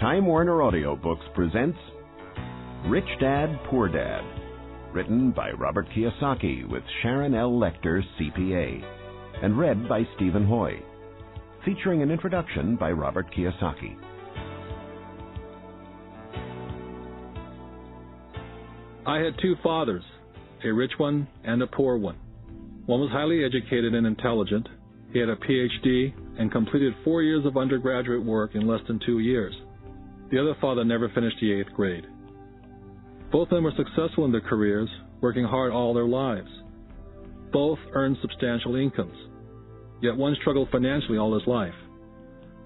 Time Warner Audiobooks presents Rich Dad, Poor Dad, written by Robert Kiyosaki with Sharon L. Lecter, CPA, and read by Stephen Hoy, featuring an introduction by Robert Kiyosaki. I had two fathers, a rich one and a poor one. One was highly educated and intelligent. He had a PhD and completed 4 years of undergraduate work in less than 2 years. The other father never finished the 8th grade. Both of them were successful in their careers, working hard all their lives. Both earned substantial incomes, yet one struggled financially all his life.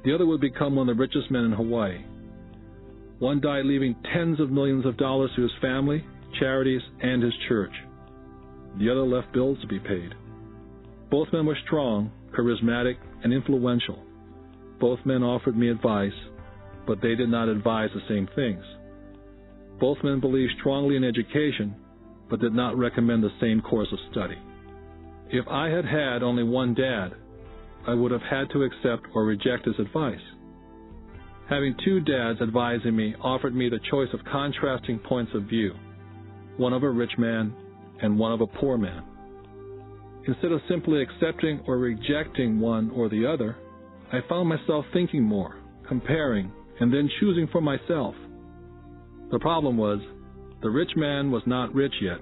The other would become one of the richest men in Hawaii. One died leaving tens of millions of dollars to his family, charities, and his church. The other left bills to be paid. Both men were strong, charismatic, and influential. Both men offered me advice, but they did not advise the same things. Both men believed strongly in education, but did not recommend the same course of study. If I had had only one dad, I would have had to accept or reject his advice. Having two dads advising me offered me the choice of contrasting points of view, one of a rich man and one of a poor man. Instead of simply accepting or rejecting one or the other, I found myself thinking more, comparing, and then choosing for myself. The problem was, the rich man was not rich yet,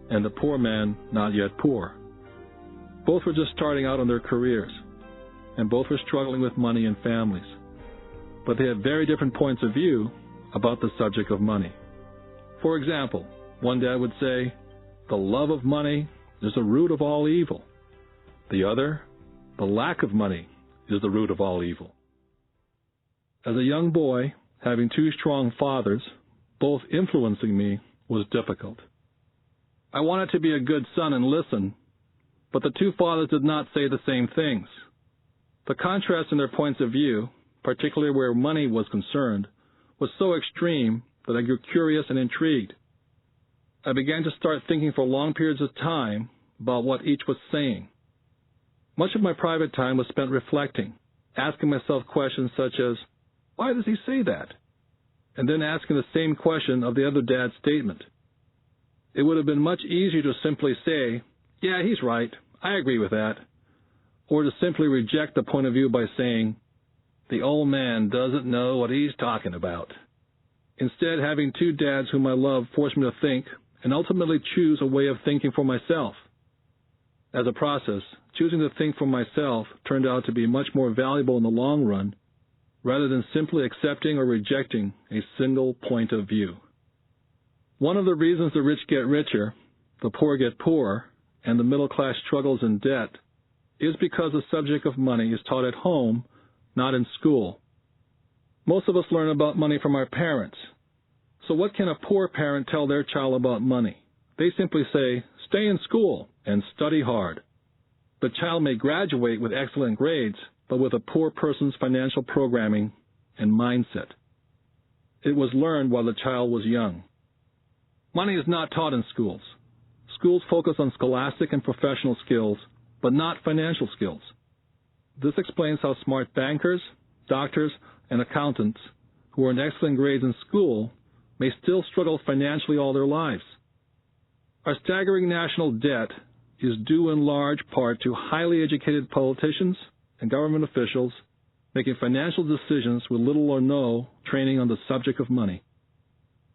and the poor man not yet poor. Both were just starting out on their careers, and both were struggling with money and families. But they had very different points of view about the subject of money. For example, one dad would say, "The love of money is the root of all evil." The other, "The lack of money is the root of all evil." As a young boy, having two strong fathers, both influencing me, was difficult. I wanted to be a good son and listen, but the two fathers did not say the same things. The contrast in their points of view, particularly where money was concerned, was so extreme that I grew curious and intrigued. I began to start thinking for long periods of time about what each was saying. Much of my private time was spent reflecting, asking myself questions such as, "Why does he say that?" And then asking the same question of the other dad's statement. It would have been much easier to simply say, "Yeah, he's right, I agree with that," or to simply reject the point of view by saying, "The old man doesn't know what he's talking about." Instead, having two dads whom I love forced me to think and ultimately choose a way of thinking for myself. As a process, choosing to think for myself turned out to be much more valuable in the long run, rather than simply accepting or rejecting a single point of view. One of the reasons the rich get richer, the poor get poorer, and the middle class struggles in debt is because the subject of money is taught at home, not in school. Most of us learn about money from our parents. So what can a poor parent tell their child about money? They simply say, "Stay in school and study hard." The child may graduate with excellent grades, but with a poor person's financial programming and mindset. It was learned while the child was young. Money is not taught in schools. Schools focus on scholastic and professional skills, but not financial skills. This explains how smart bankers, doctors, and accountants who earned excellent grades in school may still struggle financially all their lives. Our staggering national debt is due in large part to highly educated politicians and government officials making financial decisions with little or no training on the subject of money.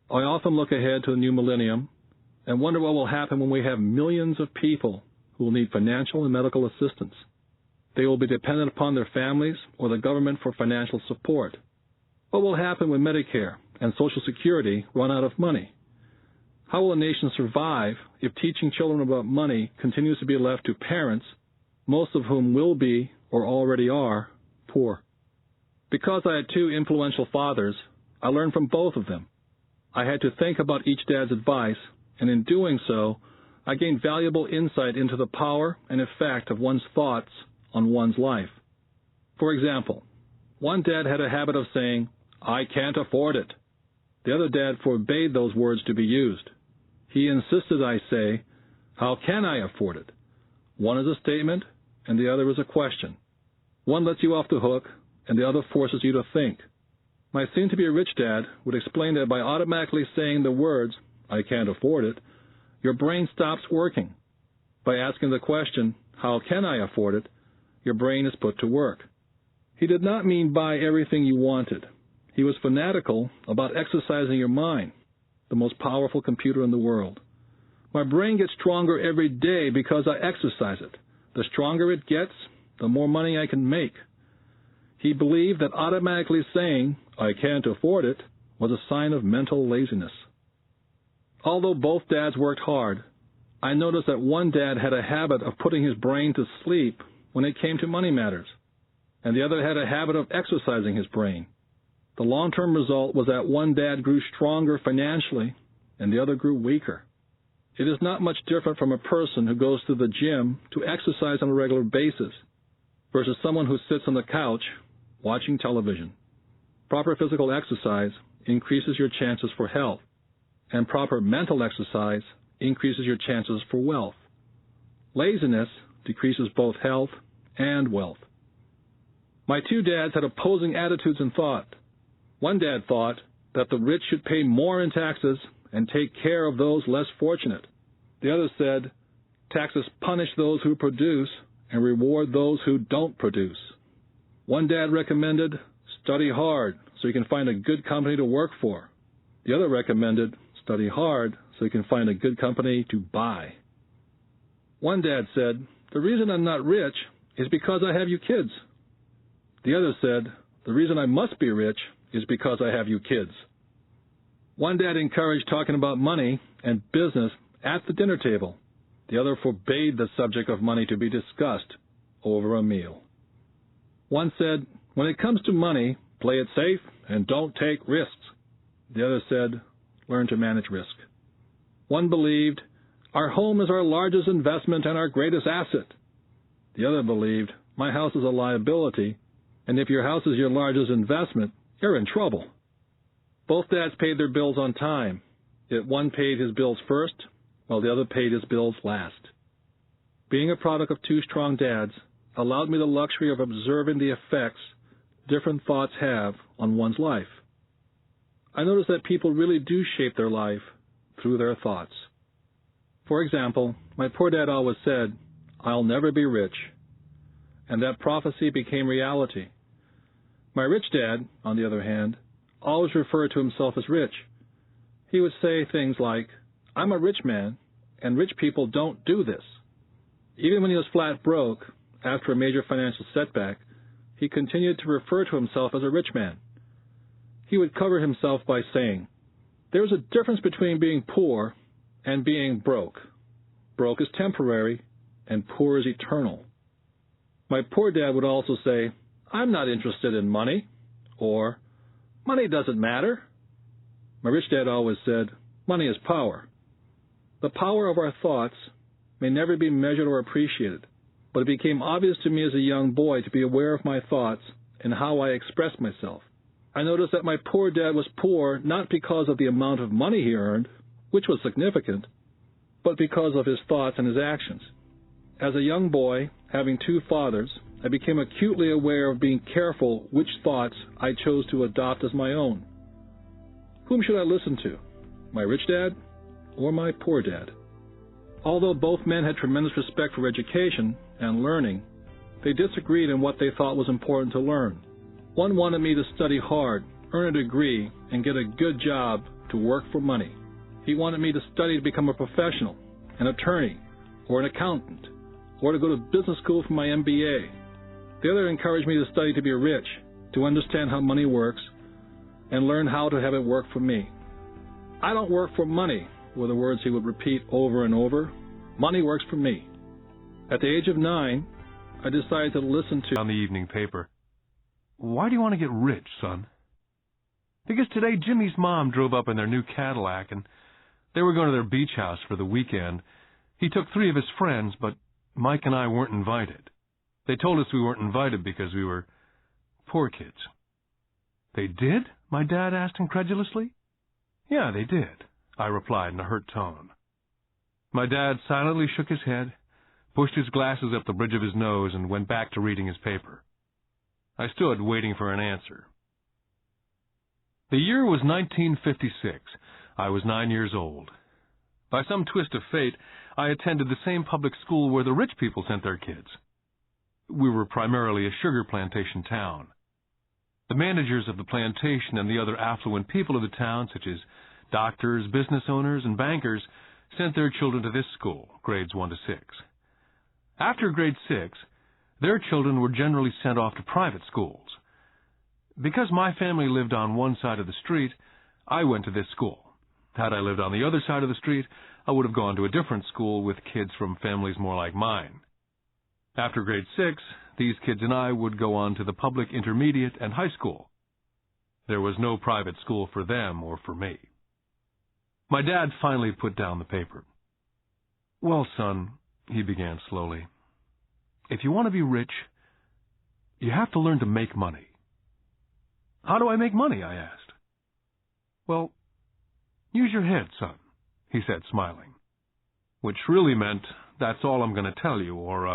I often look ahead to the new millennium and wonder what will happen when we have millions of people who will need financial and medical assistance. They will be dependent upon their families or the government for financial support. What will happen when Medicare and Social Security run out of money? How will a nation survive if teaching children about money continues to be left to parents, most of whom will be, or already are, poor? Because I had two influential fathers, I learned from both of them. I had to think about each dad's advice, and in doing so, I gained valuable insight into the power and effect of one's thoughts on one's life. For example, one dad had a habit of saying, "I can't afford it." The other dad forbade those words to be used. He insisted I say, "How can I afford it?" One is a statement, and the other is a question. One lets you off the hook, and the other forces you to think. My soon-to-be-rich dad would explain that by automatically saying the words, "I can't afford it," your brain stops working. By asking the question, "How can I afford it?" your brain is put to work. He did not mean buy everything you wanted. He was fanatical about exercising your mind, the most powerful computer in the world. My brain gets stronger every day because I exercise it. The stronger it gets, the more money I can make. He believed that automatically saying, "I can't afford it," was a sign of mental laziness. Although both dads worked hard, I noticed that one dad had a habit of putting his brain to sleep when it came to money matters, and the other had a habit of exercising his brain. The long-term result was that one dad grew stronger financially and the other grew weaker. It is not much different from a person who goes to the gym to exercise on a regular basis versus someone who sits on the couch watching television. Proper physical exercise increases your chances for health, and proper mental exercise increases your chances for wealth. Laziness decreases both health and wealth. My two dads had opposing attitudes in thought. One dad thought that the rich should pay more in taxes and take care of those less fortunate. The other said, taxes punish those who produce and reward those who don't produce. One dad recommended, study hard so you can find a good company to work for. The other recommended, study hard so you can find a good company to buy. One dad said, the reason I'm not rich is because I have you kids. The other said, the reason I must be rich is because I have you kids. One dad encouraged talking about money and business at the dinner table. The other forbade the subject of money to be discussed over a meal. One said, when it comes to money, play it safe and don't take risks. The other said, learn to manage risk. One believed, our home is our largest investment and our greatest asset. The other believed, my house is a liability, and if your house is your largest investment, you're in trouble. Both dads paid their bills on time, yet one paid his bills first, while the other paid his bills last. Being a product of two strong dads allowed me the luxury of observing the effects different thoughts have on one's life. I noticed that people really do shape their life through their thoughts. For example, my poor dad always said, I'll never be rich, and that prophecy became reality. My rich dad, on the other hand, always referred to himself as rich. He would say things like, I'm a rich man, and rich people don't do this. Even when he was flat broke, after a major financial setback, he continued to refer to himself as a rich man. He would cover himself by saying, there's a difference between being poor and being broke. Broke is temporary, and poor is eternal. My poor dad would also say, I'm not interested in money, or money doesn't matter. My rich dad always said, money is power. The power of our thoughts may never be measured or appreciated, but it became obvious to me as a young boy to be aware of my thoughts and how I expressed myself. I noticed that my poor dad was poor not because of the amount of money he earned, which was significant, but because of his thoughts and his actions. As a young boy, having two fathers, I became acutely aware of being careful which thoughts I chose to adopt as my own. Whom should I listen to, my rich dad or my poor dad? Although both men had tremendous respect for education and learning, they disagreed in what they thought was important to learn. One wanted me to study hard, earn a degree, and get a good job to work for money. He wanted me to study to become a professional, an attorney, or an accountant, or to go to business school for my MBA. The other encouraged me to study to be rich, to understand how money works, and learn how to have it work for me. I don't work for money, were the words he would repeat over and over. Money works for me. At the age of 9, I decided to listen to on the evening paper. Why do you want to get rich, son? Because today Jimmy's mom drove up in their new Cadillac, and they were going to their beach house for the weekend. He took 3 of his friends, but Mike and I weren't invited. They told us we weren't invited because we were poor kids. They did? My dad asked incredulously. Yeah, they did, I replied in a hurt tone. My dad silently shook his head, pushed his glasses up the bridge of his nose, and went back to reading his paper. I stood waiting for an answer. The year was 1956. I was 9 years old. By some twist of fate, I attended the same public school where the rich people sent their kids. We were primarily a sugar plantation town. The managers of the plantation and the other affluent people of the town, such as doctors, business owners, and bankers, sent their children to this school, grades 1 to 6. After grade 6, their children were generally sent off to private schools. Because my family lived on one side of the street, I went to this school. Had I lived on the other side of the street, I would have gone to a different school with kids from families more like mine. After grade 6, these kids and I would go on to the public intermediate and high school. There was no private school for them or for me. My dad finally put down the paper. "Well, son," he began slowly, "if you want to be rich, you have to learn to make money." "How do I make money?" I asked. "Well, use your head, son," he said, smiling. Which really meant, "That's all I'm going to tell you," or,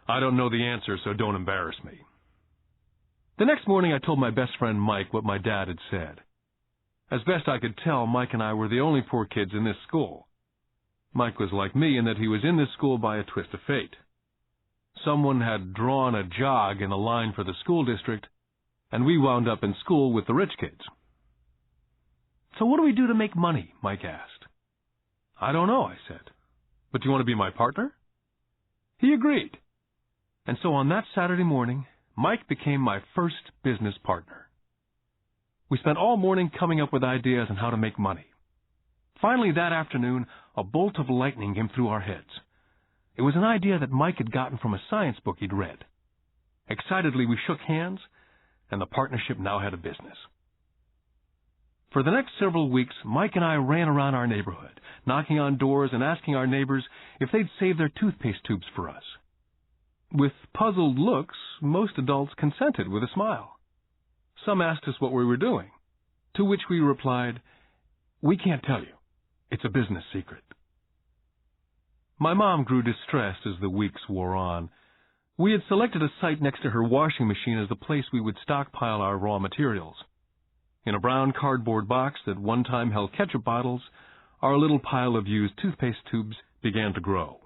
"I don't know the answer, so don't embarrass me." The next morning I told my best friend Mike what my dad had said. As best I could tell, Mike and I were the only poor kids in this school. Mike was like me in that he was in this school by a twist of fate. Someone had drawn a jog in a line for the school district, and we wound up in school with the rich kids. "So what do we do to make money?" Mike asked. "I don't know," I said. "But do you want to be my partner?" He agreed. And so on that Saturday morning, Mike became my first business partner. We spent all morning coming up with ideas on how to make money. Finally, that afternoon, a bolt of lightning came through our heads. It was an idea that Mike had gotten from a science book he'd read. Excitedly, we shook hands, and the partnership now had a business. For the next several weeks, Mike and I ran around our neighborhood, knocking on doors and asking our neighbors if they'd save their toothpaste tubes for us. With puzzled looks, most adults consented with a smile. Some asked us what we were doing, to which we replied, "We can't tell you. It's a business secret." My mom grew distressed as the weeks wore on. We had selected a site next to her washing machine as the place we would stockpile our raw materials. In a brown cardboard box that one time held ketchup bottles, our little pile of used toothpaste tubes began to grow.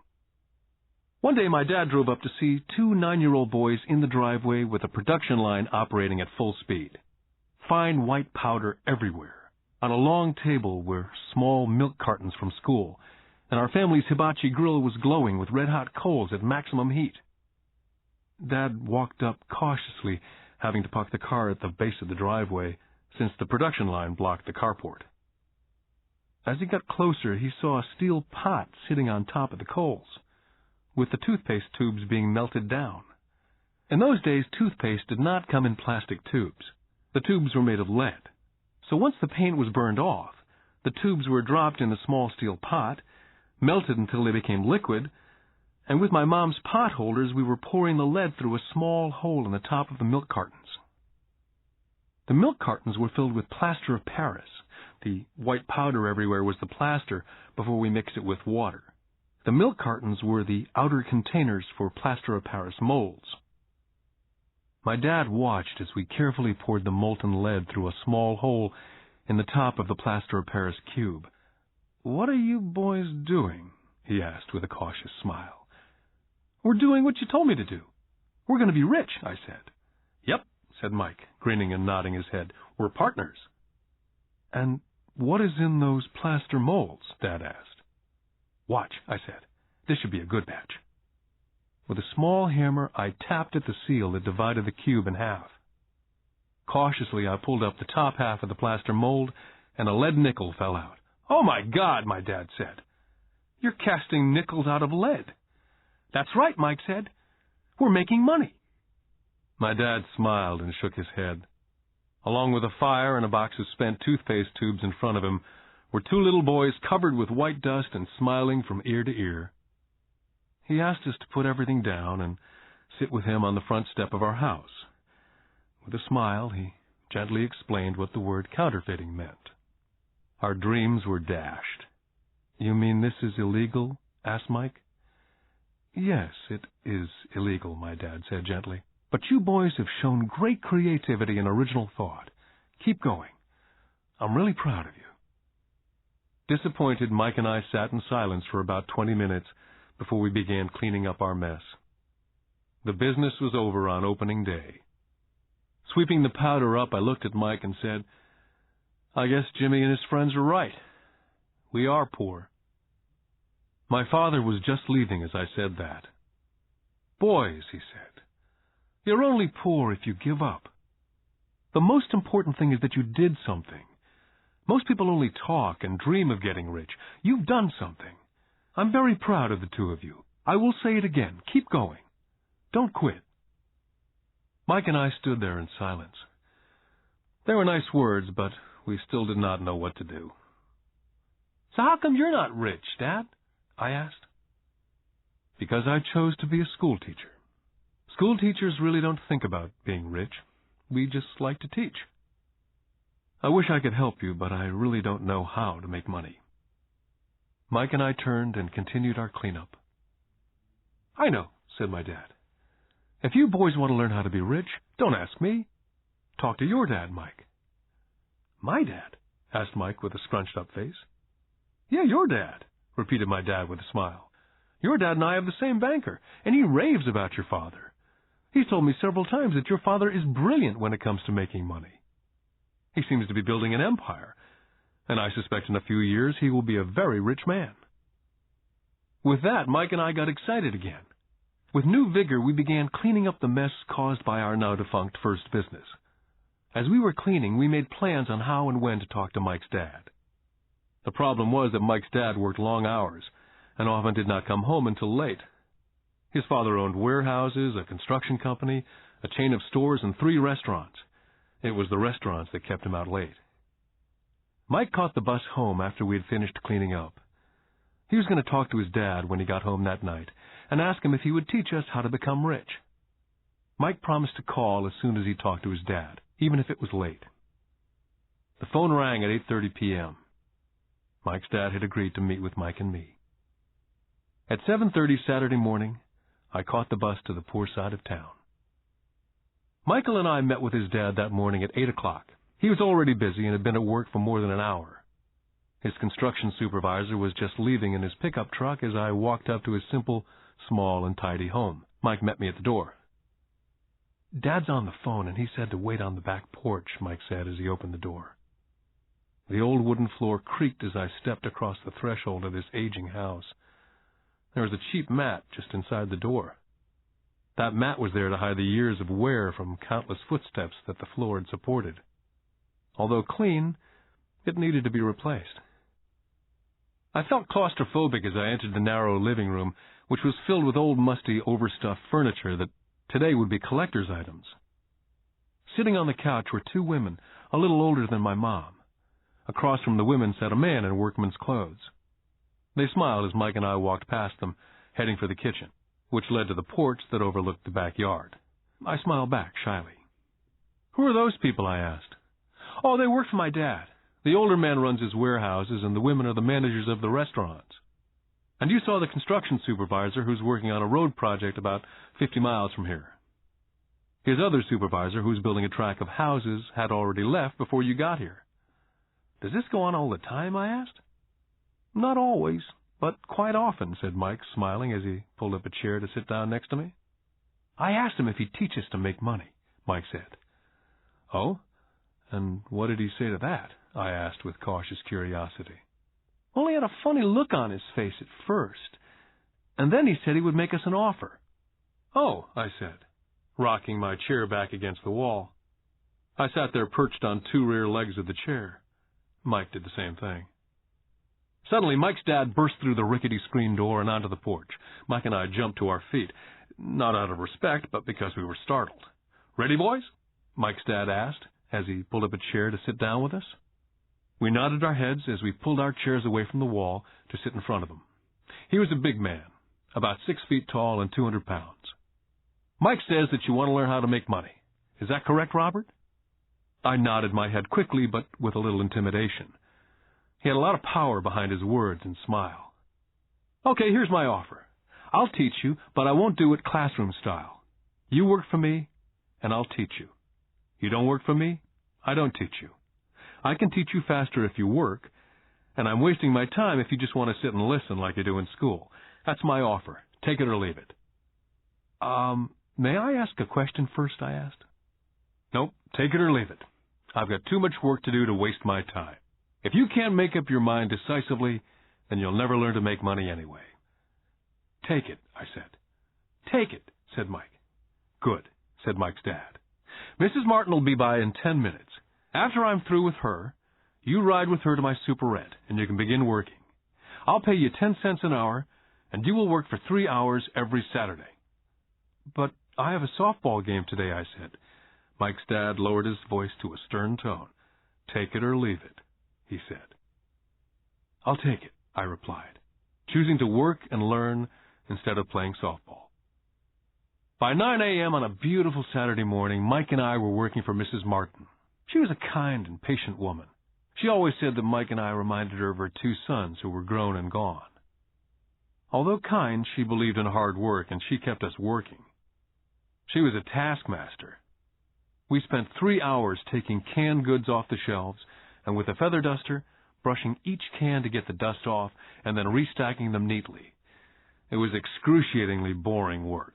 One day my dad drove up to see 2 9-year-old boys in the driveway with a production line operating at full speed. Fine white powder everywhere. On a long table were small milk cartons from school, and our family's hibachi grill was glowing with red-hot coals at maximum heat. Dad walked up cautiously, having to park the car at the base of the driveway, since the production line blocked the carport. As he got closer, he saw a steel pot sitting on top of the coals, with the toothpaste tubes being melted down. In those days, toothpaste did not come in plastic tubes. The tubes were made of lead. So once the paint was burned off, the tubes were dropped in the small steel pot, melted until they became liquid, and with my mom's pot holders, we were pouring the lead through a small hole in the top of the milk cartons. The milk cartons were filled with plaster of Paris. The white powder everywhere was the plaster before we mixed it with water. The milk cartons were the outer containers for plaster of Paris molds. My dad watched as we carefully poured the molten lead through a small hole in the top of the plaster of Paris cube. "What are you boys doing?" he asked with a cautious smile. "We're doing what you told me to do. We're going to be rich," I said. "Yep," said Mike, grinning and nodding his head. "We're partners." "And what is in those plaster molds?" Dad asked. "Watch," I said. "This should be a good batch." With a small hammer, I tapped at the seal that divided the cube in half. Cautiously, I pulled up the top half of the plaster mold, and a lead nickel fell out. "Oh, my God," my dad said. "You're casting nickels out of lead." "That's right," Mike said. "We're making money." My dad smiled and shook his head. Along with a fire and a box of spent toothpaste tubes in front of him were 2 little boys covered with white dust and smiling from ear to ear. He asked us to put everything down and sit with him on the front step of our house. With a smile, he gently explained what the word counterfeiting meant. Our dreams were dashed. "You mean this is illegal?" asked Mike. "Yes, it is illegal," my dad said gently. "But you boys have shown great creativity and original thought. Keep going. I'm really proud of you." Disappointed, Mike and I sat in silence for about 20 minutes before we began cleaning up our mess. The business was over on opening day. Sweeping the powder up, I looked at Mike and said, "I guess Jimmy and his friends are right. We are poor." My father was just leaving as I said that. "Boys," he said, "you're only poor if you give up. The most important thing is that you did something. Most people only talk and dream of getting rich. You've done something. I'm very proud of the two of you. I will say it again. Keep going. Don't quit." Mike and I stood there in silence. They were nice words, but we still did not know what to do. "So how come you're not rich, Dad?" I asked. "Because I chose to be a school teacher. School teachers really don't think about being rich. We just like to teach. I wish I could help you, but I really don't know how to make money." Mike and I turned and continued our cleanup. "I know," said my dad. "If you boys want to learn how to be rich, don't ask me. Talk to your dad, Mike." "My dad?" asked Mike with a scrunched-up face. "Yeah, your dad," repeated my dad with a smile. "Your dad and I have the same banker, and he raves about your father. He's told me several times that your father is brilliant when it comes to making money. He seems to be building an empire, and I suspect in a few years he will be a very rich man." With that, Mike and I got excited again. With new vigor, we began cleaning up the mess caused by our now-defunct first business. As we were cleaning, we made plans on how and when to talk to Mike's dad. The problem was that Mike's dad worked long hours and often did not come home until late. His father owned warehouses, a construction company, a chain of stores, and 3 restaurants. It was the restaurants that kept him out late. Mike caught the bus home after we had finished cleaning up. He was going to talk to his dad when he got home that night and ask him if he would teach us how to become rich. Mike promised to call as soon as he talked to his dad, even if it was late. The phone rang at 8:30 p.m. Mike's dad had agreed to meet with Mike and me. At 7:30 Saturday morning, I caught the bus to the poor side of town. Michael and I met with his dad that morning at 8 o'clock. He was already busy and had been at work for more than an hour. His construction supervisor was just leaving in his pickup truck as I walked up to his simple, small, and tidy home. Mike met me at the door. "Dad's on the phone, and he said to wait on the back porch," Mike said as he opened the door. The old wooden floor creaked as I stepped across the threshold of this aging house. There was a cheap mat just inside the door. That mat was there to hide the years of wear from countless footsteps that the floor had supported. Although clean, it needed to be replaced. I felt claustrophobic as I entered the narrow living room, which was filled with old, musty, overstuffed furniture that today would be collector's items. Sitting on the couch were 2 women, a little older than my mom. Across from the women sat a man in workman's clothes. They smiled as Mike and I walked past them, heading for the kitchen, which led to the porch that overlooked the backyard. I smiled back shyly. "Who are those people?" I asked. "Oh, they work for my dad. The older man runs his warehouses, and the women are the managers of the restaurants. And you saw the construction supervisor who's working on a road project about 50 miles from here. His other supervisor, who's building a tract of houses, had already left before you got here." "Does this go on all the time?" I asked. "Not always, but quite often," said Mike, smiling as he pulled up a chair to sit down next to me. "I asked him if he'd teach us to make money," Mike said. "Oh? And what did he say to that?" I asked with cautious curiosity. "Well, he had a funny look on his face at first, and then he said he would make us an offer." "Oh," I said, rocking my chair back against the wall. I sat there perched on 2 rear legs of the chair. Mike did the same thing. Suddenly, Mike's dad burst through the rickety screen door and onto the porch. Mike and I jumped to our feet, not out of respect, but because we were startled. "Ready, boys?" Mike's dad asked as he pulled up a chair to sit down with us. We nodded our heads as we pulled our chairs away from the wall to sit in front of him. He was a big man, about 6 feet tall and 200 pounds. "Mike says that you want to learn how to make money. Is that correct, Robert?" I nodded my head quickly, but with a little intimidation. He had a lot of power behind his words and smile. "Okay, here's my offer. I'll teach you, but I won't do it classroom style. You work for me, and I'll teach you. You don't work for me, I don't teach you. I can teach you faster if you work, and I'm wasting my time if you just want to sit and listen like you do in school. That's my offer. Take it or leave it. May I ask a question first, I asked. Nope, take it or leave it. I've got too much work to do to waste my time. If you can't make up your mind decisively, then you'll never learn to make money anyway. Take it, I said. Take it, said Mike. Good, said Mike's dad. Mrs. Martin will be by in 10 minutes. After I'm through with her, you ride with her to my superette, and you can begin working. I'll pay you 10 cents an hour, and you will work for 3 hours every Saturday. But I have a softball game today, I said. Mike's dad lowered his voice to a stern tone. Take it or leave it, he said. I'll take it, I replied, choosing to work and learn instead of playing softball. By 9 a.m. on a beautiful Saturday morning, Mike and I were working for Mrs. Martin. She was a kind and patient woman. She always said that Mike and I reminded her of her 2 sons who were grown and gone. Although kind, she believed in hard work, and she kept us working. She was a taskmaster. We spent 3 hours taking canned goods off the shelves, and with a feather duster, brushing each can to get the dust off, and then restacking them neatly. It was excruciatingly boring work.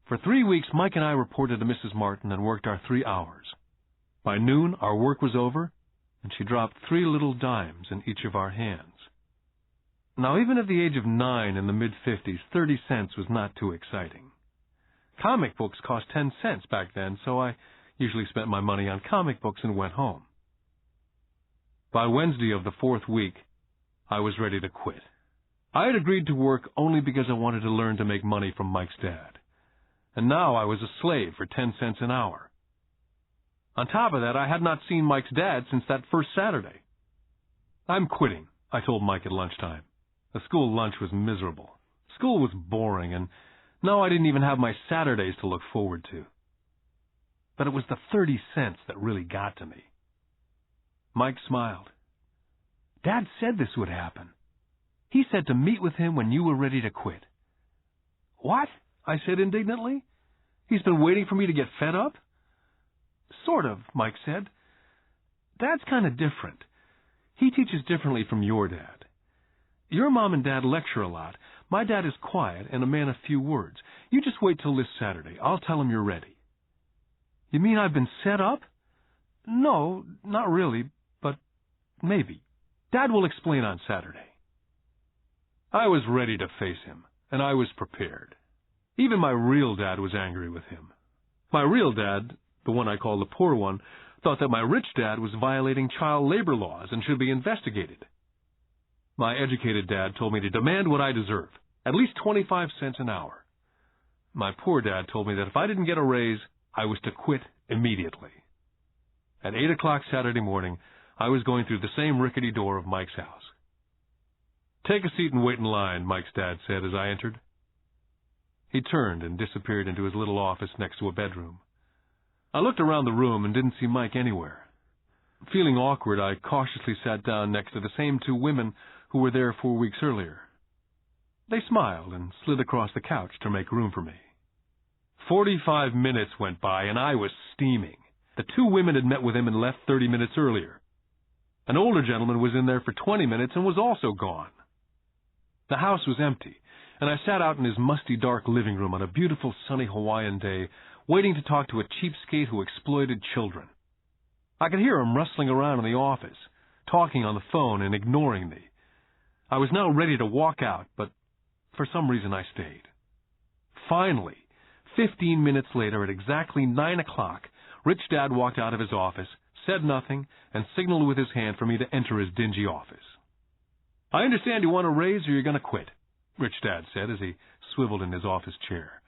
For 3 weeks, Mike and I reported to Mrs. Martin and worked our 3 hours. By noon, our work was over, and she dropped 3 little dimes in each of our hands. Now, even at the age of 9 in the mid-50s, 30 cents was not too exciting. Comic books cost 10 cents back then, so I usually spent my money on comic books and went home. By Wednesday of the 4th week, I was ready to quit. I had agreed to work only because I wanted to learn to make money from Mike's dad. And now I was a slave for 10 cents an hour. On top of that, I had not seen Mike's dad since that first Saturday. I'm quitting, I told Mike at lunchtime. The school lunch was miserable. School was boring, and now I didn't even have my Saturdays to look forward to. But it was the 30 cents that really got to me. Mike smiled. Dad said this would happen. He said to meet with him when you were ready to quit. What? I said indignantly. He's been waiting for me to get fed up? Sort of, Mike said. Dad's kind of different. He teaches differently from your dad. Your mom and dad lecture a lot. My dad is quiet and a man of few words. You just wait till this Saturday. I'll tell him you're ready. You mean I've been set up? No, not really, but maybe. Dad will explain on Saturday. I was ready to face him, and I was prepared. Even my real dad was angry with him. My real dad, the one I call the poor one, thought that my rich dad was violating child labor laws and should be investigated. My educated dad told me to demand what I deserve, at least 25 cents an hour. My poor dad told me that if I didn't get a raise, I was to quit immediately. At 8 o'clock Saturday morning, I was going through the same rickety door of Mike's house. Take a seat and wait in line, Mike's dad said as I entered. He turned and disappeared into his little office next to a bedroom. I looked around the room and didn't see Mike anywhere. Feeling awkward, I cautiously sat down next to the same 2 women who were there 4 weeks earlier. They smiled and slid across the couch to make room for me. 45 minutes went by, and I was steaming. The 2 women had met with him and left 30 minutes earlier. An older gentleman was in there for 20 minutes and was also gone. The house was empty, and I sat out in his musty, dark living room on a beautiful, sunny Hawaiian day, waiting to talk to a cheapskate who exploited children. I could hear him rustling around in the office, talking on the phone and ignoring me. I was now ready to walk out, but for some reason I stayed. Finally, 15 minutes later, at exactly 9 o'clock, Rich Dad walked out of his office, said nothing, and signaled with his hand for me to enter his dingy office. I understand you want a raise or you're going to quit, Rich Dad said as he swiveled in his office chair.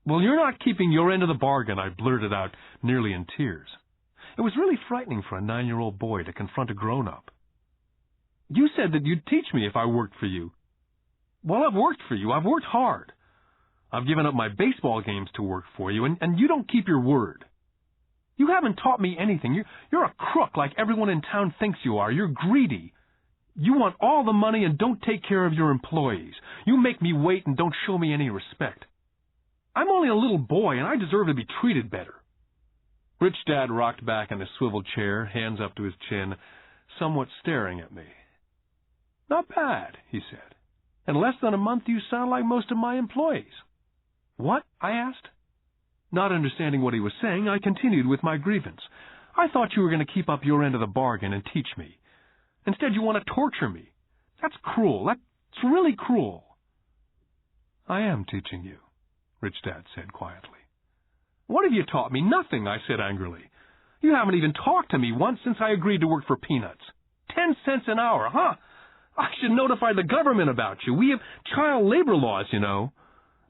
Well, you're not keeping your end of the bargain, I blurted out, nearly in tears. It was really frightening for a 9-year-old boy to confront a grown-up. You said that you'd teach me if I worked for you. Well, I've worked for you. I've worked hard. I've given up my baseball games to work for you, and you don't keep your word. You haven't taught me anything. You're a crook like everyone in town thinks you are. You're greedy. You want all the money and don't take care of your employees. You make me wait and don't show me any respect. I'm only a little boy, and I deserve to be treated better. Rich Dad rocked back in his swivel chair, hands up to his chin, somewhat staring at me. "Not bad," he said. "In less than a month you sound like most of my employees." "What?" I asked. Not understanding what he was saying, I continued with my grievance. "I thought you were going to keep up your end of the bargain and teach me. Instead, you want to torture me. That's cruel. That's really cruel." "I am teaching you," Rich Dad said quietly. "What have you taught me?" "Nothing," I said angrily. "You haven't even talked to me once since I agreed to work for peanuts. 10 cents an hour, huh? I should notify the government about you. We have child labor laws, you know.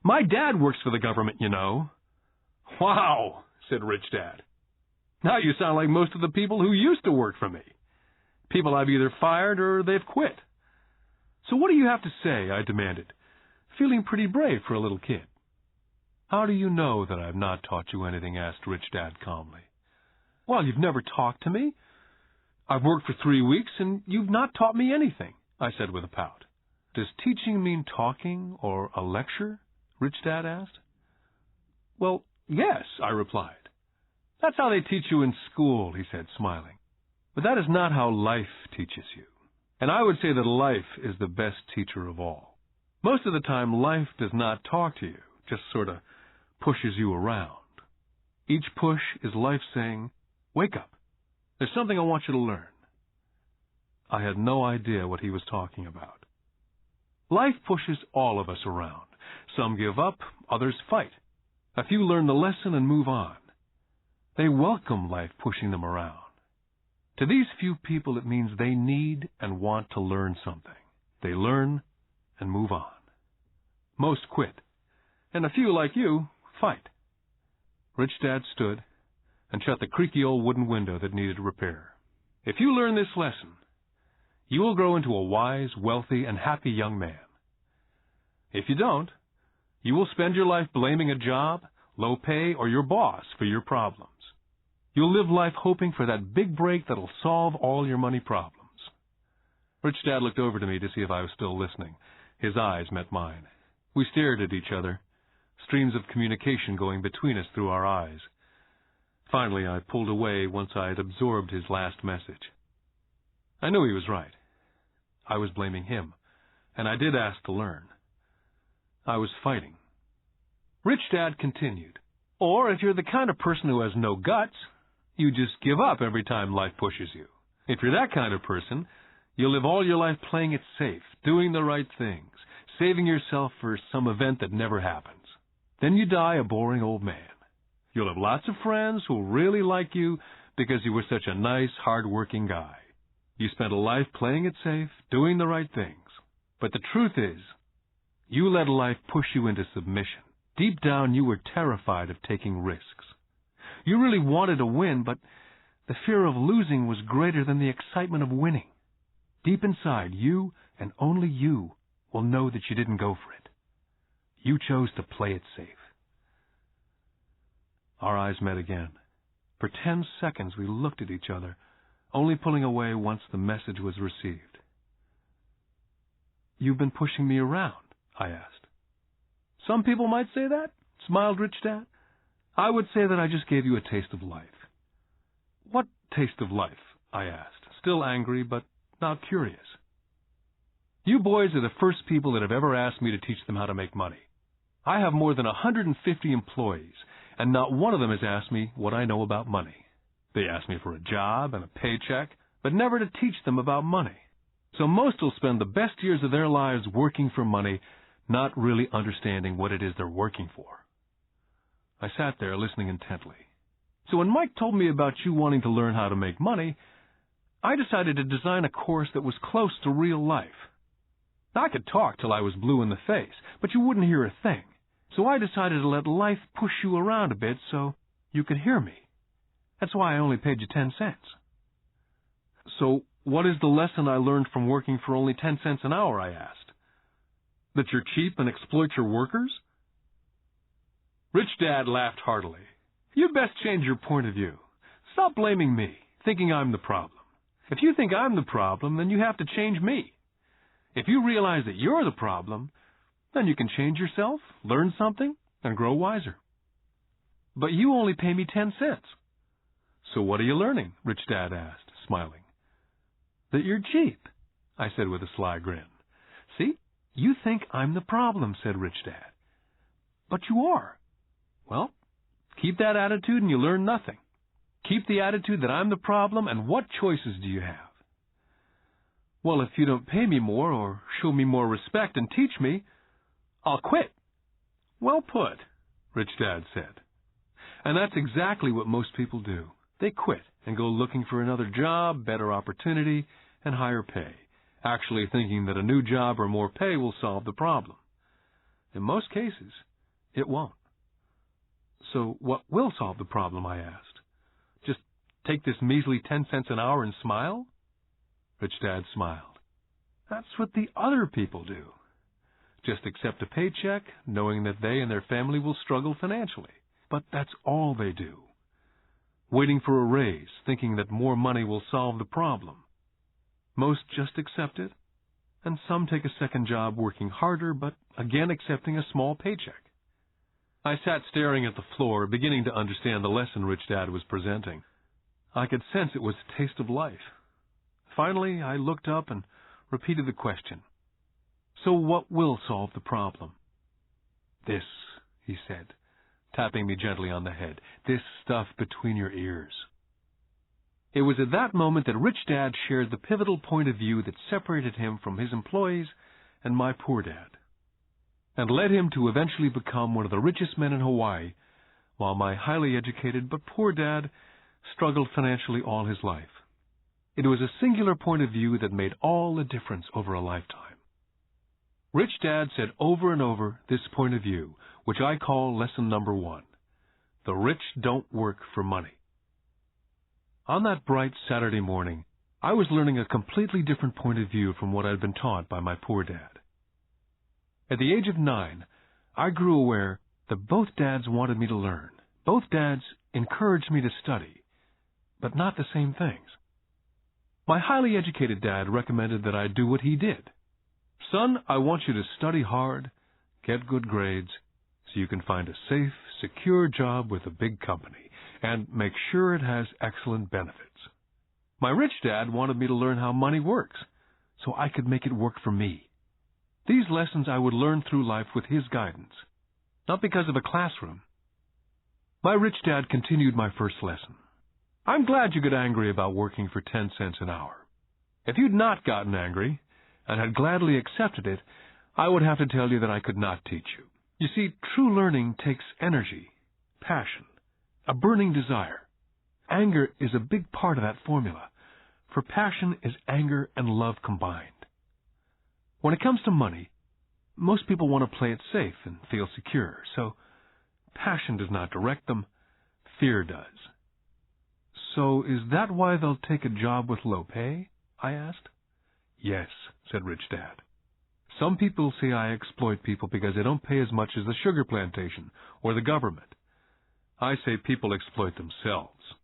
My dad works for the government, you know." "Wow," said Rich Dad. "Now you sound like most of the people who used to work for me. People I've either fired or they've quit." "So what do you have to say?" I demanded, feeling pretty brave for a little kid. "How do you know that I've not taught you anything?" asked Rich Dad calmly. "Well, you've never talked to me. I've worked for 3 weeks, and you've not taught me anything," I said with a pout. "Does teaching mean talking or a lecture?" Rich Dad asked. "Well, yes," I replied. "That's how they teach you in school," he said, smiling. "But that is not how life teaches you. And I would say that life is the best teacher of all. Most of the time, life does not talk to you, just sort of pushes you around. Each push is life saying, 'Wake up. There's something I want you to learn.'" I had no idea what he was talking about. Life pushes all of us around. Some give up, others fight. A few learn the lesson and move on. They welcome life pushing them around. To these few people, it means they need and want to learn something. They learn and move on. Most quit, and a few, like you, fight. Rich Dad stood and shut the creaky old wooden window that needed repair. "If you learn this lesson, you will grow into a wise, wealthy, and happy young man. If you don't, you will spend your life blaming a job, low pay, or your boss for your problems. You'll live life hoping for that big break that'll solve all your money problems." Rich Dad looked over to me to see if I was still listening. His eyes met mine. We stared at each other, streams of communication going between us through our eyes. Finally, I pulled away once I had absorbed his last message. I knew he was right. I was blaming him, and I did ask to learn. I was fighting. Rich Dad continued, "Or if you're the kind of person who has no guts, you just give up every time life pushes you. If you're that kind of person, you'll live all your life playing it safe, doing the right things, saving yourself for some event that never happens. Then you die a boring old man. You'll have lots of friends who'll really like you because you were such a nice, hard-working guy. You spent a life playing it safe, doing the right things. But the truth is, you let life push you into submission. Deep down, you were terrified of taking risks. You really wanted to win, but the fear of losing was greater than the excitement of winning. Deep inside, you and only you will know that you didn't go for it. You chose to play it safe." Our eyes met again. For 10 seconds, we looked at each other, only pulling away once the message was received. "You've been pushing me around?" I asked. "Some people might say that," smiled Rich Dad. "I would say that I just gave you a taste of life." "What taste of life?" I asked, still angry, but now curious. "You boys are the first people that have ever asked me to teach them how to make money. I have more than 150 employees, and not one of them has asked me what I know about money. They ask me for a job and a paycheck, but never to teach them about money. So most will spend the best years of their lives working for money, not really understanding what it is they're working for." I sat there listening intently. "So when Mike told me about you wanting to learn how to make money, I decided to design a course that was close to real life. I could talk till I was blue in the face, but you wouldn't hear a thing. So I decided to let life push you around a bit so you could hear me. That's why I only paid you 10 cents. "So what is the lesson I learned from working for only 10 cents an hour?" I asked. "That you're cheap and exploit your workers?" Rich Dad laughed heartily. "You'd best change your point of view. Stop blaming me, thinking I'm the problem. If you think I'm the problem, then you have to change me. If you realize that you're the problem, then you can change yourself, learn something, and grow wiser." "But you only pay me 10 cents. "So what are you learning?" Rich Dad asked, smiling. "That you're cheap," I said with a sly grin. "See, you think I'm the problem," said Rich Dad. "But you are." "Well, keep that attitude and you learn nothing. Keep the attitude that I'm the problem, and what choices do you have?" "Well, if you don't pay me more or show me more respect and teach me, I'll quit." "Well put," Rich Dad said. And that's exactly what most people do. They quit and go looking for another job, better opportunity, and higher pay, actually thinking that a new job or more pay will solve the problem. In most cases, it won't. "So what will solve the problem?" I asked. "Just take this measly 10 cents an hour and smile?" Rich Dad smiled. "That's what the other people do. Just accept a paycheck, knowing that they and their family will struggle financially. But that's all they do. Waiting for a raise, thinking that more money will solve the problem. Most just accept it, and some take a second job working harder, but again accepting a small paycheck." I sat staring at the floor, beginning to understand the lesson Rich Dad was presenting. I could sense it was a taste of life. Finally, I looked up and repeated the question. "So what will solve the problem?" "This," he said, tapping me gently on the head. "This stuff between your ears." It was at that moment that Rich Dad shared the pivotal point of view that separated him from his employees and my poor dad, and led him to eventually become one of the richest men in Hawaii, while my highly educated but poor dad struggled financially all his life. It was a singular point of view that made all the difference over a lifetime. Rich Dad said over and over this point of view, which I call lesson number 1. The rich don't work for money. On that bright Saturday morning, I was learning a completely different point of view from what I'd been taught by my poor dad. At the age of 9, I grew aware that both dads wanted me to learn. Both dads encouraged me to study, but not the same things. My highly educated dad recommended that I do what he did. "Son, I want you to study hard, get good grades, so you can find a safe, secure job with a big company, and make sure it has excellent benefits." My rich dad wanted me to learn how money works, so I could make it work for me. These lessons I would learn through life with his guidance, not because of a classroom. My rich dad continued my first lesson. "I'm glad you got angry about working for 10 cents an hour. If you'd not gotten angry, and had gladly accepted it, I would have to tell you that I could not teach you. You see, true learning takes energy, passion, a burning desire. Anger is a big part of that formula, for passion is anger and love combined. When it comes to money, most people want to play it safe and feel secure, so passion does not direct them, fear does." "So is that why they'll take a job with low pay?" I asked. "Yes," said Rich Dad. "Some people say I exploit people because they don't pay as much as the sugar plantation or the government. I say people exploit themselves.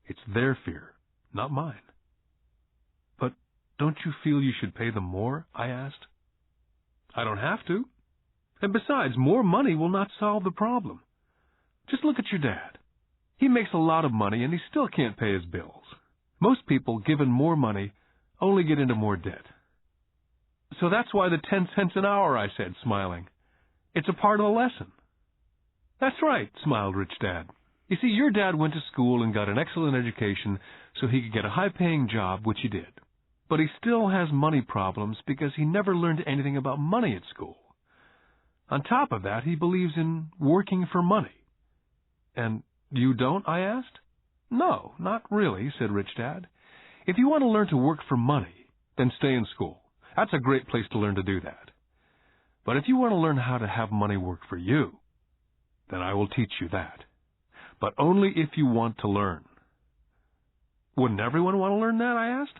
It's their fear, not mine." "But don't you feel you should pay them more?" I asked. "I don't have to. And besides, more money will not solve the problem. Just look at your dad. He makes a lot of money and he still can't pay his bills. Most people, given more money, only get into more debt." "So that's why the 10 cents an hour," I said, smiling. "It's a part of the lesson." "That's right," smiled Rich Dad. "You see, your dad went to school and got an excellent education so he could get a high-paying job, which he did. But he still has money problems because he never learned anything about money at school. On top of that, he believes in working for money." "And you don't?" I asked. "No, not really," said Rich Dad. "If you want to learn to work for money, then stay in school. That's a great place to learn to do that. But if you want to learn how to have money work for you, then I will teach you that. But only if you want to learn." "Wouldn't everyone want to learn that?" I asked.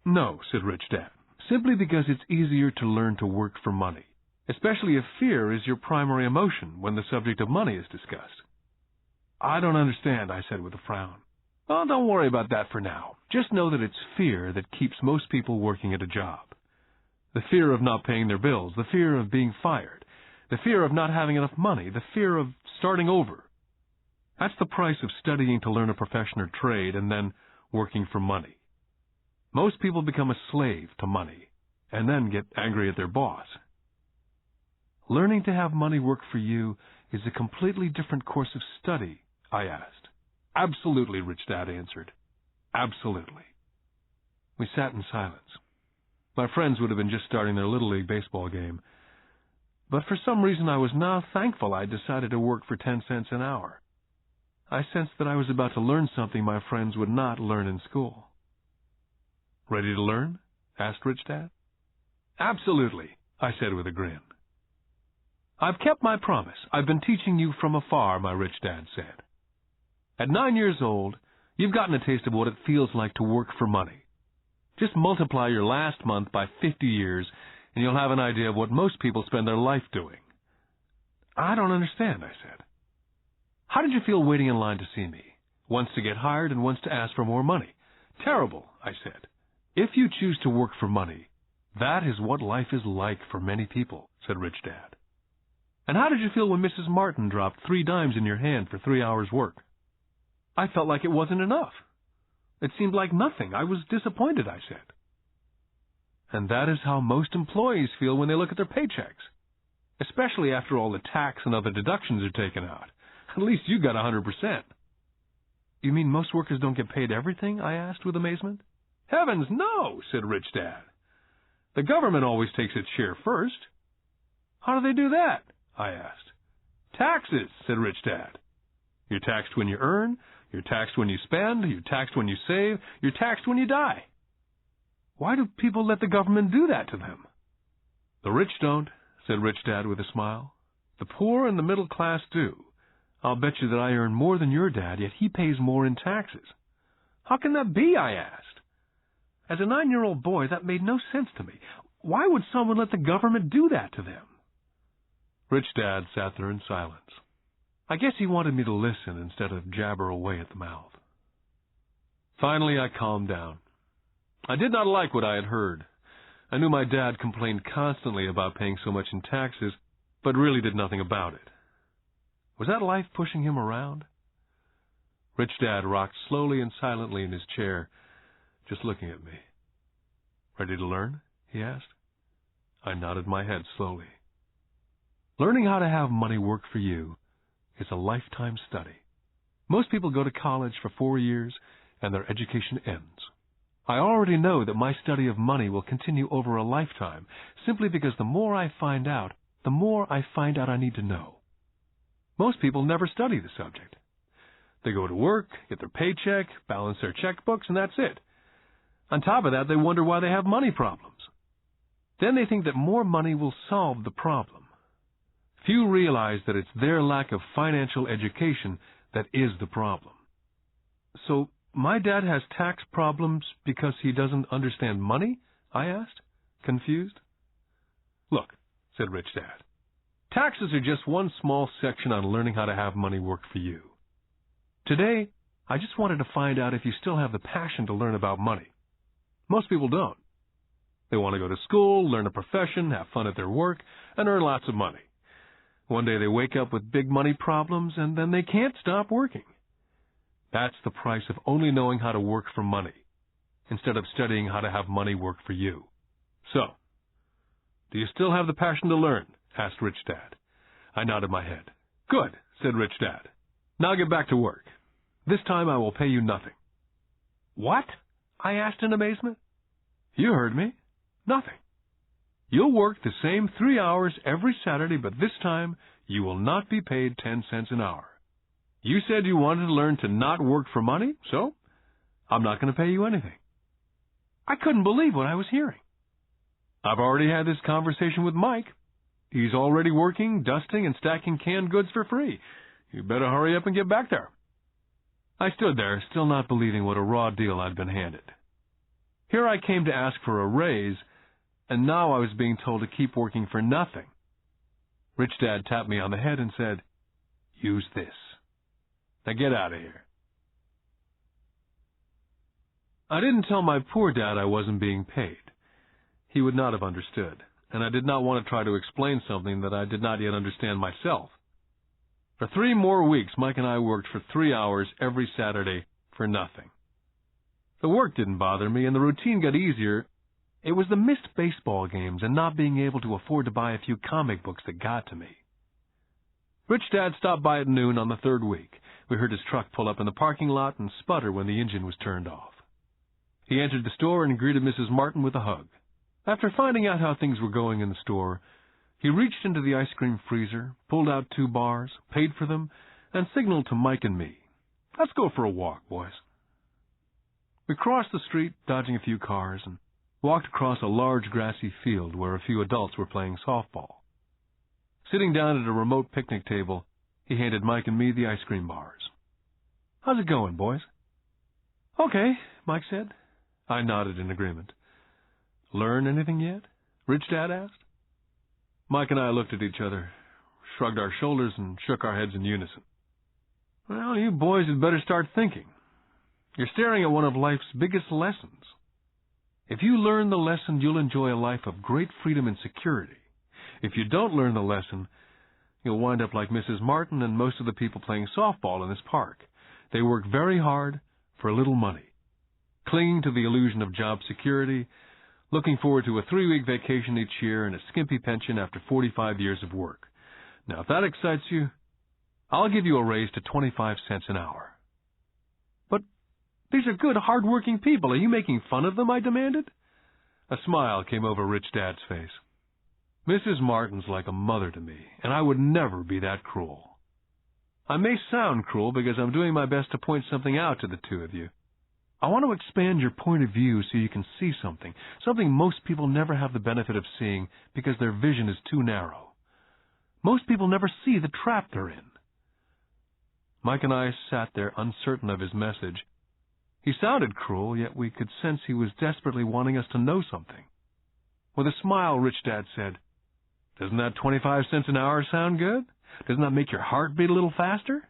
"No," said Rich Dad, "simply because it's easier to learn to work for money, especially if fear is your primary emotion when the subject of money is discussed." "I don't understand," I said with a frown. "Oh, don't worry about that for now. Just know that it's fear that keeps most people working at a job. The fear of not paying their bills, the fear of being fired, the fear of not having enough money, the fear of starting over. That's the price of studying to learn a profession or trade and then working for money. Most people become a slave to money and then get angry at their boss. Learning to have money work for you is a completely different course of study, I asked. Absolutely, Rich Dad answered. Absolutely. We sat in silence. My friends would have been just starting their Little League baseball game. But for some reason I was now thankful I'd decided to work for 10 cents an hour. I sensed that I was about to learn something my friends would not learn in school. Ready to learn? Asked Rich Dad. Absolutely, I said with a grin. I've kept my promise. I've been teaching you from afar, my Rich Dad said. At 9 years old, you've gotten a taste of what it feels like to work for money. Just multiply your last month by 50 years, and you'll have an idea of what most people spend their life doing. I don't understand, I said. How did you feel waiting in line to see me? Once to get hired and once to ask for more money. Terrible, I said. If you choose to work for money, that is what life is like for many people, said Rich Dad. And how did you feel when Mrs. Martin dropped 3 dimes in your hand for 3 hours' work? I felt like it wasn't enough. It seemed like nothing. I was disappointed, I said. And that is how most employees feel when they look at their paychecks, especially after all the tax and other deductions are taken out. At least you got 100%. You mean most workers don't get paid everything? I asked with amazement. Heavens, no, said Rich Dad. The government always takes its share first. How do they do that? I asked. Taxes, said Rich Dad. You're taxed when you earn, you're taxed when you spend, you're taxed when you save, you're taxed when you die. Why do people let the government do that to them? The rich don't, said Rich Dad with a smile. The poor and the middle class do. I'll bet you that I earn more than your dad, yet he pays more in taxes. How can that be? I asked. As a 9-year-old boy, that made no sense to me. Why would someone let the government do that to them? Rich Dad sat there in silence. I guess he wanted me to listen instead of jabber away at the mouth. Finally, I calmed down. I did not like what I had heard. I knew my dad complained constantly about paying so much in taxes, but really did nothing about it. Was that life pushing him around? Rich Dad rocked slowly and silently in his chair, just looking at me. Ready to learn? He asked. I nodded my head slowly. Learning how to have money work for you is a lifetime study. Most people go to college for 4 years and their education ends. I already know that my study of money will continue over a lifetime simply because the more I find out, the more I find out I need to know. Most people never study the subject. They go to work, get their paycheck, balance their checkbooks, and that's it. On top of that, they wonder why they have money problems. Then they think that more money will solve the problem. Few realize that it's their lack of financial education that is the problem. So, my dad has tax problems because he doesn't understand money? I asked, confused. Look, said Rich Dad, taxes are just one small section on learning how to have money work for you. Today, I just wanted to find out if you still have the passion to learn about money. Most people don't. They want to go to school, learn a profession, have fun at their work, and earn lots of money. One day they wake up with big money problems, and then they can't stop working. That's the price of only knowing how to work for money, instead of studying how to have money work for you. So, do you still have the passion to learn? Asked Rich Dad. I nodded my head. Good, said Rich Dad. Now get back to work. This time I will pay you nothing. What? I asked in amazement. You heard me. Nothing. You'll work the same 3 hours every Saturday, but this time you will not be paid 10 cents an hour. You said you wanted to learn to not work for money, so I'm not going to pay you anything. I couldn't believe what I was hearing. I've already had this conversation with Mike. He's already working, dusting, and stacking canned goods for free. You better hurry up and get back there. I stood there, still not believing what a raw deal I'd been handed. Here I came to ask for a raise, and now I was being told to keep working for nothing. Rich Dad tapped me on the head and said, "Use this. Now get out of here." I didn't tell my poor dad I wasn't being paid. He would not have understood, and I did not want to try to explain something that I did not yet understand myself. For 3 more weeks, Mike and I worked for 3 hours every Saturday for nothing. The work didn't bother me, and the routine got easier. It was the missed baseball games and not being able to afford to buy a few comic books that got to me. Rich Dad stopped by at noon on the 3rd week. We heard his truck pull up in the parking lot and sputter when the engine was turned off. He entered the store and greeted Mrs. Martin with a hug. After finding out how things were going in the store, he reached into the ice cream freezer, pulled out 2 bars, paid for them, and signaled to Mike and me, "Let's go for a walk, boys." We crossed the street, dodging a few cars, and walked across a large grassy field where a few adults were playing softball. Sitting down at a remote picnic table, he handed Mike and me the ice cream bars. "How's it going, boys?" "Okay," Mike said. I nodded in agreement. "Learn anything yet?" Rich Dad asked. Mike and I looked at each other, shrugged our shoulders, and shook our heads in unison. "Well, you boys had better start thinking. You're staring at one of life's biggest lessons. If you learn the lesson, you'll enjoy a life of great freedom and security. If you don't learn the lesson, you'll wind up like Mrs. Martin and most of the people playing softball in this park. They work very hard for a little money, clinging to the illusion of job security, looking forward to a 3-week vacation each year and a skimpy pension after 45 years of work. Now, if that excites you, I'll give you a raise to 25 cents an hour." "But these are good, hard-working people. Are you making fun of them?" I demanded. A smile came over Rich Dad's face. "Mrs. Martin's like a mother to me, and I would never be that cruel. I may sound cruel because I'm doing my best to point something out to the 2 of you. I want to expand your point of view so you can see something most people never have the benefit of seeing because their vision is too narrow. Most people never see the trap they're in." Mike and I sat there uncertain of his message. He sounded cruel, yet we could sense he was desperately wanting us to know something. With a smile, Rich Dad said, "Doesn't that 25 cents an hour sound good? Doesn't that make your heart beat a little faster?"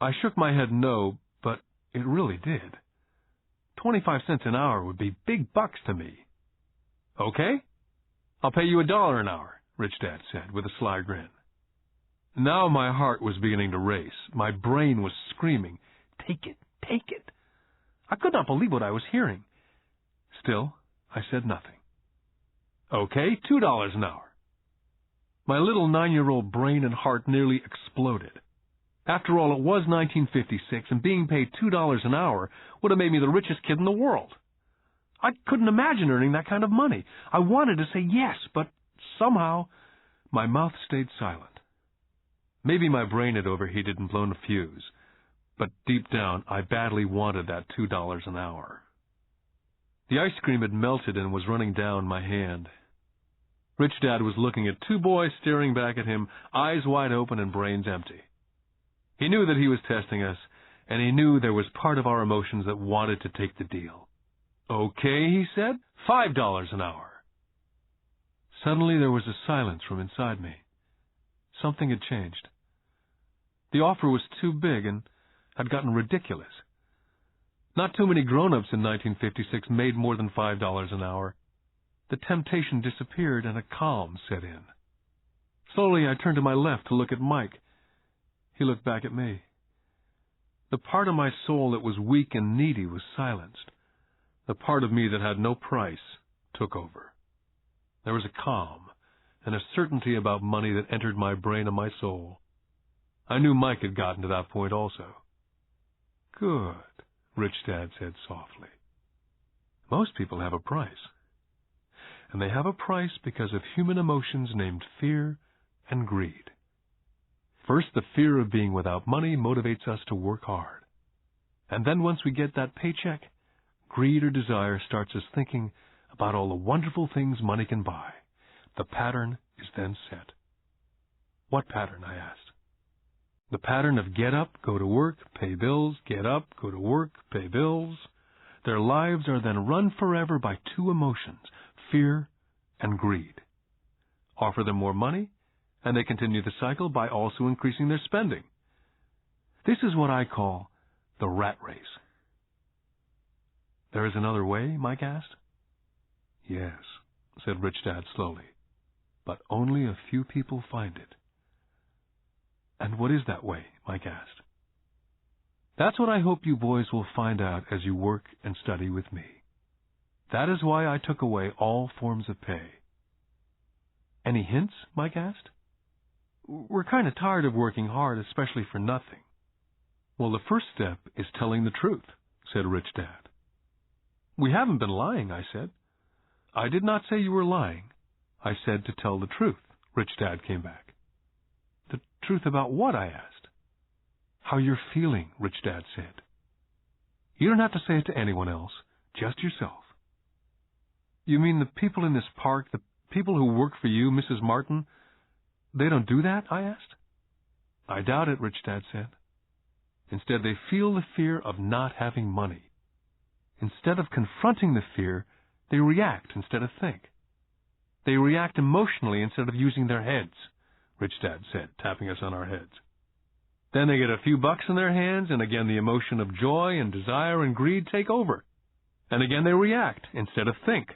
I shook my head no, but it really did. 25 cents an hour would be big bucks to me. "Okay, I'll pay you $1 an hour," Rich Dad said with a sly grin. Now my heart was beginning to race. My brain was screaming, "Take it, take it." I could not believe what I was hearing. Still, I said nothing. "Okay, $2 an hour." My little 9-year-old brain and heart nearly exploded. After all, it was 1956, and being paid $2 an hour would have made me the richest kid in the world. I couldn't imagine earning that kind of money. I wanted to say yes, but somehow my mouth stayed silent. Maybe my brain had overheated and blown a fuse, but deep down I badly wanted that $2 an hour. The ice cream had melted and was running down my hand. Rich Dad was looking at 2 boys staring back at him, eyes wide open and brains empty. He knew that he was testing us, and he knew there was part of our emotions that wanted to take the deal. "Okay," he said, $5 an hour. Suddenly there was a silence from inside me. Something had changed. The offer was too big and had gotten ridiculous. Not too many grown-ups in 1956 made more than $5 an hour. The temptation disappeared and a calm set in. Slowly I turned to my left to look at Mike. He looked back at me. The part of my soul that was weak and needy was silenced. The part of me that had no price took over. There was a calm and a certainty about money that entered my brain and my soul. I knew Mike had gotten to that point also. "Good," Rich Dad said softly. "Most people have a price. And they have a price because of human emotions named fear and greed. First, the fear of being without money motivates us to work hard. And then once we get that paycheck, greed or desire starts us thinking about all the wonderful things money can buy. The pattern is then set." "What pattern?" I asked. "The pattern of get up, go to work, pay bills, get up, go to work, pay bills. Their lives are then run forever by 2 emotions, fear and greed. Offer them more money, and they continue the cycle by also increasing their spending. This is what I call the rat race." "There is another way?" Mike asked. "Yes," said Rich Dad slowly, "but only a few people find it." And what is that way? Mike asked. That's what I hope you boys will find out as you work and study with me. That is why I took away all forms of pay. Any hints? Mike asked. We're kind of tired of working hard, especially for nothing. Well, the first step is telling the truth, said Rich Dad. We haven't been lying, I said. I did not say you were lying. I said to tell the truth, Rich Dad came back. The truth about what? I asked. How you're feeling, Rich Dad said. You don't have to say it to anyone else, just yourself. You mean the people in this park, the people who work for you, Mrs. Martin, they don't do that? I asked. I doubt it, Rich Dad said. Instead, they feel the fear of not having money. Instead of confronting the fear, they react instead of think. They react emotionally instead of using their heads, Rich Dad said, tapping us on our heads. Then they get a few bucks in their hands, and again the emotion of joy and desire and greed take over. And again they react instead of think.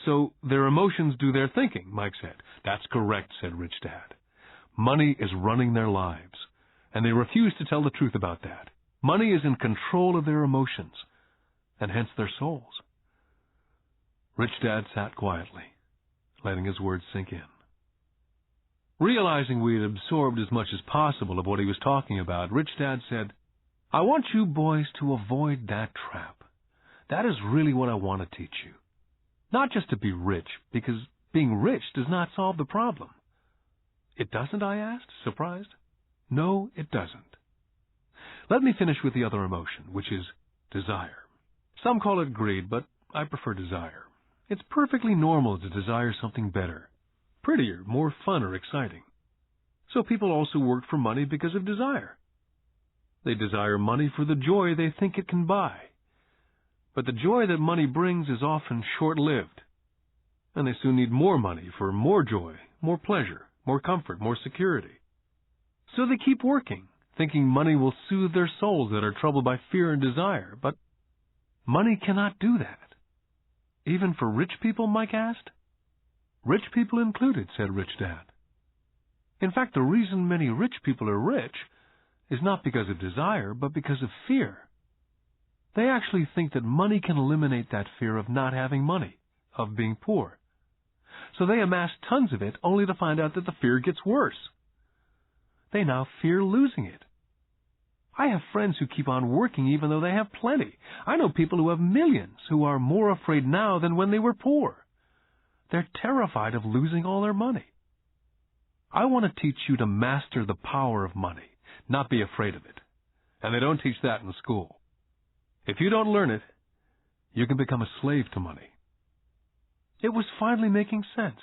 So their emotions do their thinking, Mike said. That's correct, said Rich Dad. Money is running their lives, and they refuse to tell the truth about that. Money is in control of their emotions, and hence their souls. Rich Dad sat quietly, letting his words sink in. Realizing we had absorbed as much as possible of what he was talking about, Rich Dad said, I want you boys to avoid that trap. That is really what I want to teach you. Not just to be rich, because being rich does not solve the problem. It doesn't, I asked, surprised. No, it doesn't. Let me finish with the other emotion, which is desire. Some call it greed, but I prefer desire. It's perfectly normal to desire something better, prettier, more fun or exciting. So people also work for money because of desire. They desire money for the joy they think it can buy. But the joy that money brings is often short-lived, and they soon need more money for more joy, more pleasure, more comfort, more security. So they keep working, thinking money will soothe their souls that are troubled by fear and desire. But money cannot do that. Even for rich people, Mike asked. Rich people included, said Rich Dad. In fact, the reason many rich people are rich is not because of desire, but because of fear. They actually think that money can eliminate that fear of not having money, of being poor. So they amass tons of it only to find out that the fear gets worse. They now fear losing it. I have friends who keep on working even though they have plenty. I know people who have millions who are more afraid now than when they were poor. They're terrified of losing all their money. I want to teach you to master the power of money, not be afraid of it. And they don't teach that in school. If you don't learn it, you can become a slave to money. It was finally making sense.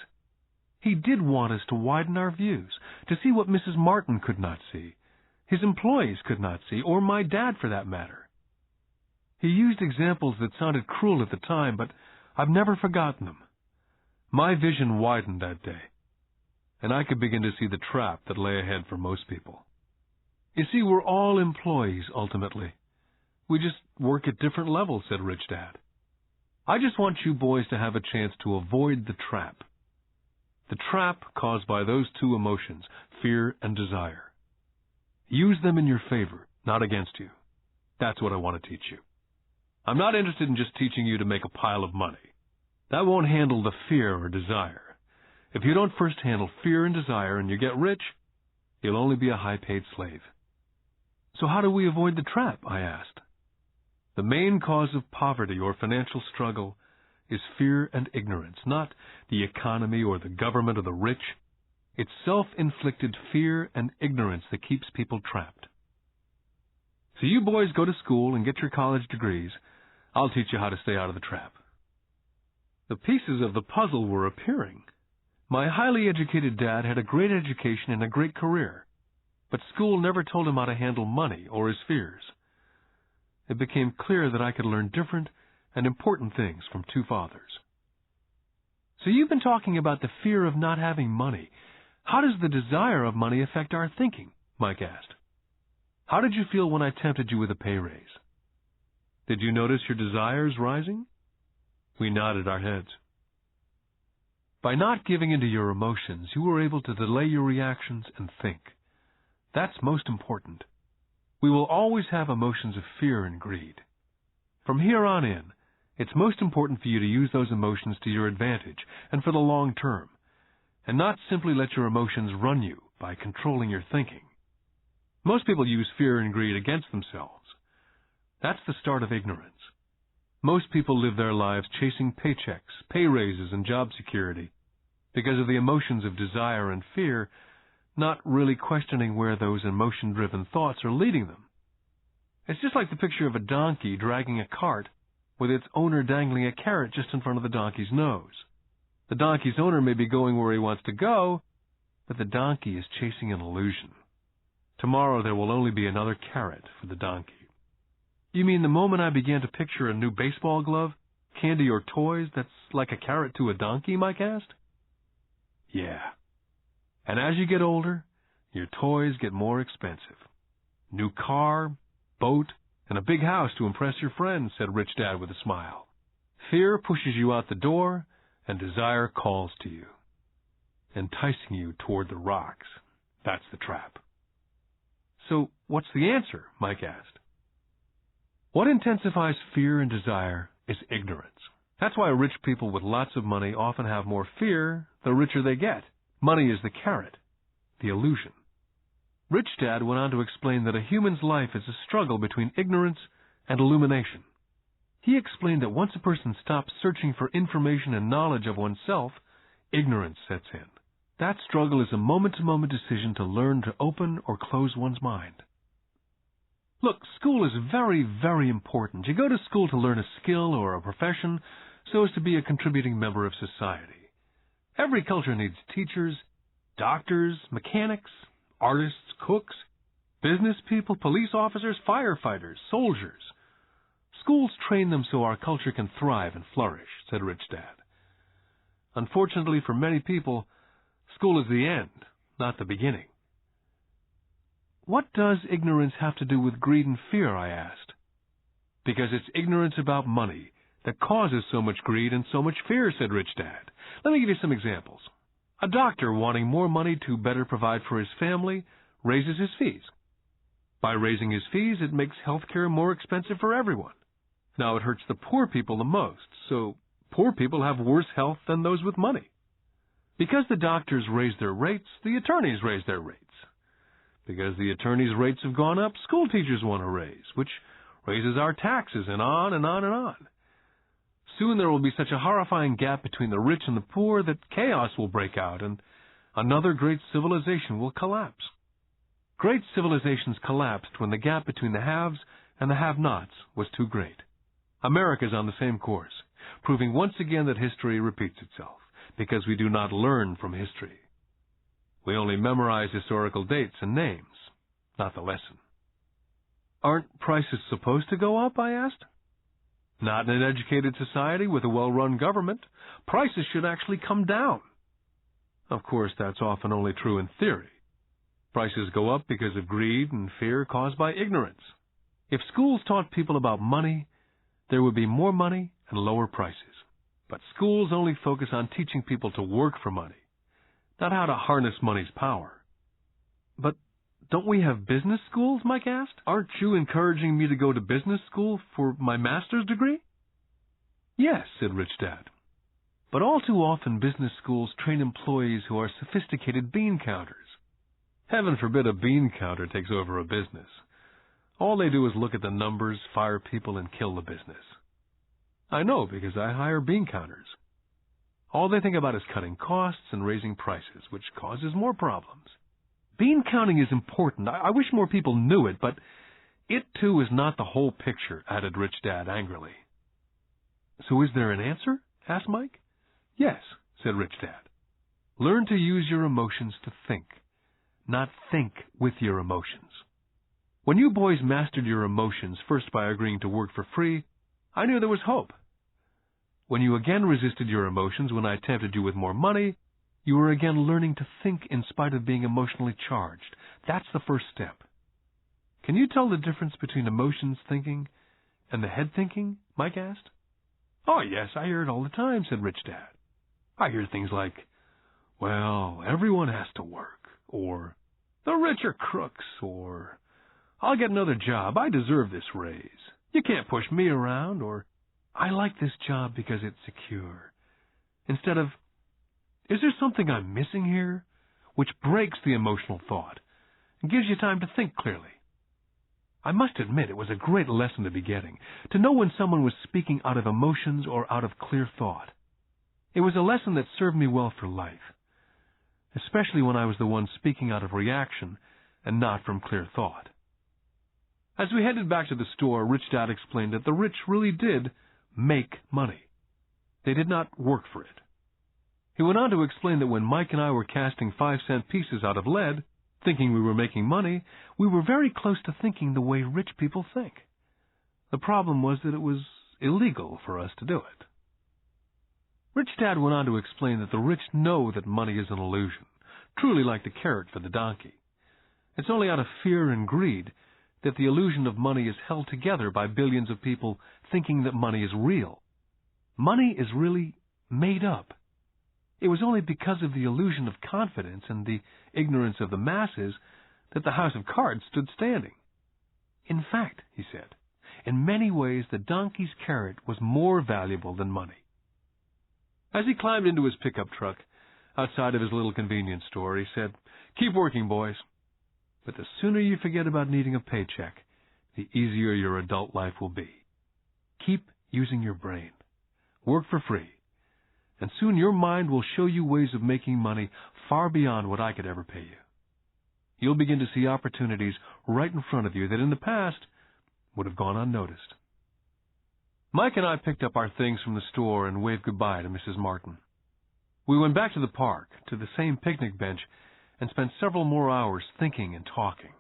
He did want us to widen our views, to see what Mrs. Martin could not see, his employees could not see, or my dad for that matter. He used examples that sounded cruel at the time, but I've never forgotten them. My vision widened that day, and I could begin to see the trap that lay ahead for most people. You see, we're all employees, ultimately. We just work at different levels, said Rich Dad. I just want you boys to have a chance to avoid the trap. The trap caused by those two emotions, fear and desire. Use them in your favor, not against you. That's what I want to teach you. I'm not interested in just teaching you to make a pile of money. That won't handle the fear or desire. If you don't first handle fear and desire and you get rich, you'll only be a high-paid slave. So how do we avoid the trap? I asked. The main cause of poverty or financial struggle is fear and ignorance, not the economy or the government or the rich. It's self-inflicted fear and ignorance that keeps people trapped. So you boys go to school and get your college degrees. I'll teach you how to stay out of the trap. The pieces of the puzzle were appearing. My highly educated dad had a great education and a great career, but school never told him how to handle money or his fears. It became clear that I could learn different and important things from two fathers. So you've been talking about the fear of not having money. How does the desire of money affect our thinking? Mike asked. How did you feel when I tempted you with a pay raise? Did you notice your desires rising? We nodded our heads. By not giving in to your emotions, you were able to delay your reactions and think. That's most important. We will always have emotions of fear and greed. From here on in, it's most important for you to use those emotions to your advantage and for the long term, and not simply let your emotions run you by controlling your thinking. Most people use fear and greed against themselves. That's the start of ignorance. Most people live their lives chasing paychecks, pay raises, and job security because of the emotions of desire and fear, not really questioning where those emotion-driven thoughts are leading them. It's just like the picture of a donkey dragging a cart with its owner dangling a carrot just in front of the donkey's nose. The donkey's owner may be going where he wants to go, but the donkey is chasing an illusion. Tomorrow there will only be another carrot for the donkey. You mean the moment I began to picture a new baseball glove, candy, or toys that's like a carrot to a donkey, Mike asked? Yeah. And as you get older, your toys get more expensive. New car, boat, and a big house to impress your friends, said Rich Dad with a smile. Fear pushes you out the door, and desire calls to you, enticing you toward the rocks. That's the trap. So what's the answer? Mike asked. What intensifies fear and desire is ignorance. That's why rich people with lots of money often have more fear the richer they get. Money is the carrot, the illusion. Rich Dad went on to explain that a human's life is a struggle between ignorance and illumination. He explained that once a person stops searching for information and knowledge of oneself, ignorance sets in. That struggle is a moment-to-moment decision to learn to open or close one's mind. Look, school is very, very important. You go to school to learn a skill or a profession so as to be a contributing member of society. Every culture needs teachers, doctors, mechanics, artists, cooks, business people, police officers, firefighters, soldiers. Schools train them so our culture can thrive and flourish, said Rich Dad. Unfortunately for many people, school is the end, not the beginning. What does ignorance have to do with greed and fear, I asked. Because it's ignorance about money that causes so much greed and so much fear, said Rich Dad. Let me give you some examples. A doctor wanting more money to better provide for his family raises his fees. By raising his fees, it makes health care more expensive for everyone. Now, it hurts the poor people the most, so poor people have worse health than those with money. Because the doctors raise their rates, the attorneys raise their rates. Because the attorneys' rates have gone up, school teachers want a raise, which raises our taxes, and on and on and on. Soon there will be such a horrifying gap between the rich and the poor that chaos will break out, and another great civilization will collapse. Great civilizations collapsed when the gap between the haves and the have-nots was too great. America is on the same course, proving once again that history repeats itself, because we do not learn from history. We only memorize historical dates and names, not the lesson. Aren't prices supposed to go up, I asked. Not in an educated society with a well-run government. Prices should actually come down. Of course, that's often only true in theory. Prices go up because of greed and fear caused by ignorance. If schools taught people about money, there would be more money and lower prices. But schools only focus on teaching people to work for money, not how to harness money's power. But don't we have business schools, Mike asked? Aren't you encouraging me to go to business school for my master's degree? Yes, said Rich Dad. But all too often business schools train employees who are sophisticated bean counters. Heaven forbid a bean counter takes over a business. All they do is look at the numbers, fire people, and kill the business. I know because I hire bean counters. All they think about is cutting costs and raising prices, which causes more problems. Bean counting is important. I wish more people knew it, but it too is not the whole picture, added Rich Dad angrily. So is there an answer? Asked Mike. Yes, said Rich Dad. Learn to use your emotions to think, not think with your emotions. When you boys mastered your emotions, first by agreeing to work for free, I knew there was hope. When you again resisted your emotions when I tempted you with more money, you were again learning to think in spite of being emotionally charged. That's the first step. Can you tell the difference between emotions thinking and the head thinking? Mike asked. Oh, yes, I hear it all the time, said Rich Dad. I hear things like, well, everyone has to work, or "The rich are crooks," or "I'll get another job. I deserve this raise. You can't push me around," or "I like this job because it's secure." Instead of, "Is there something I'm missing here?" which breaks the emotional thought and gives you time to think clearly. I must admit it was a great lesson to be getting, to know when someone was speaking out of emotions or out of clear thought. It was a lesson that served me well for life, especially when I was the one speaking out of reaction and not from clear thought. As we headed back to the store, Rich Dad explained that the rich really did make money. They did not work for it. He went on to explain that when Mike and I were casting 5-cent pieces out of lead, thinking we were making money, we were very close to thinking the way rich people think. The problem was that it was illegal for us to do it. Rich Dad went on to explain that the rich know that money is an illusion, truly like the carrot for the donkey. It's only out of fear and greed that the illusion of money is held together by billions of people thinking that money is real. Money is really made up. It was only because of the illusion of confidence and the ignorance of the masses that the house of cards stood standing. In fact, he said, in many ways the donkey's carrot was more valuable than money. As he climbed into his pickup truck outside of his little convenience store, he said, "Keep working, boys. But the sooner you forget about needing a paycheck, the easier your adult life will be. Keep using your brain. Work for free. And soon your mind will show you ways of making money far beyond what I could ever pay you. You'll begin to see opportunities right in front of you that in the past would have gone unnoticed." Mike and I picked up our things from the store and waved goodbye to Mrs. Martin. We went back to the park, to the same picnic bench, and spent several more hours thinking and talking.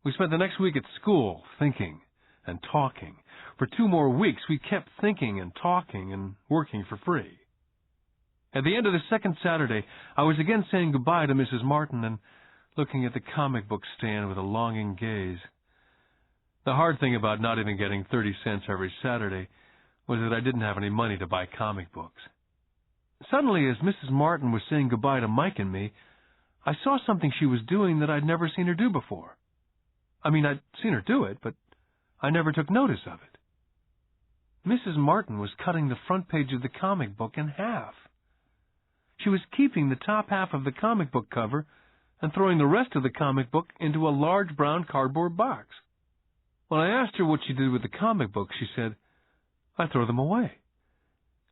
We spent the next week at school thinking and talking. For 2 more weeks, we kept thinking and talking and working for free. At the end of the second Saturday, I was again saying goodbye to Mrs. Martin and looking at the comic book stand with a longing gaze. The hard thing about not even getting 30 cents every Saturday was that I didn't have any money to buy comic books. Suddenly, as Mrs. Martin was saying goodbye to Mike and me, I saw something she was doing that I'd never seen her do before. I mean, I'd seen her do it, but I never took notice of it. Mrs. Martin was cutting the front page of the comic book in half. She was keeping the top half of the comic book cover and throwing the rest of the comic book into a large brown cardboard box. When I asked her what she did with the comic books, she said, "I throw them away.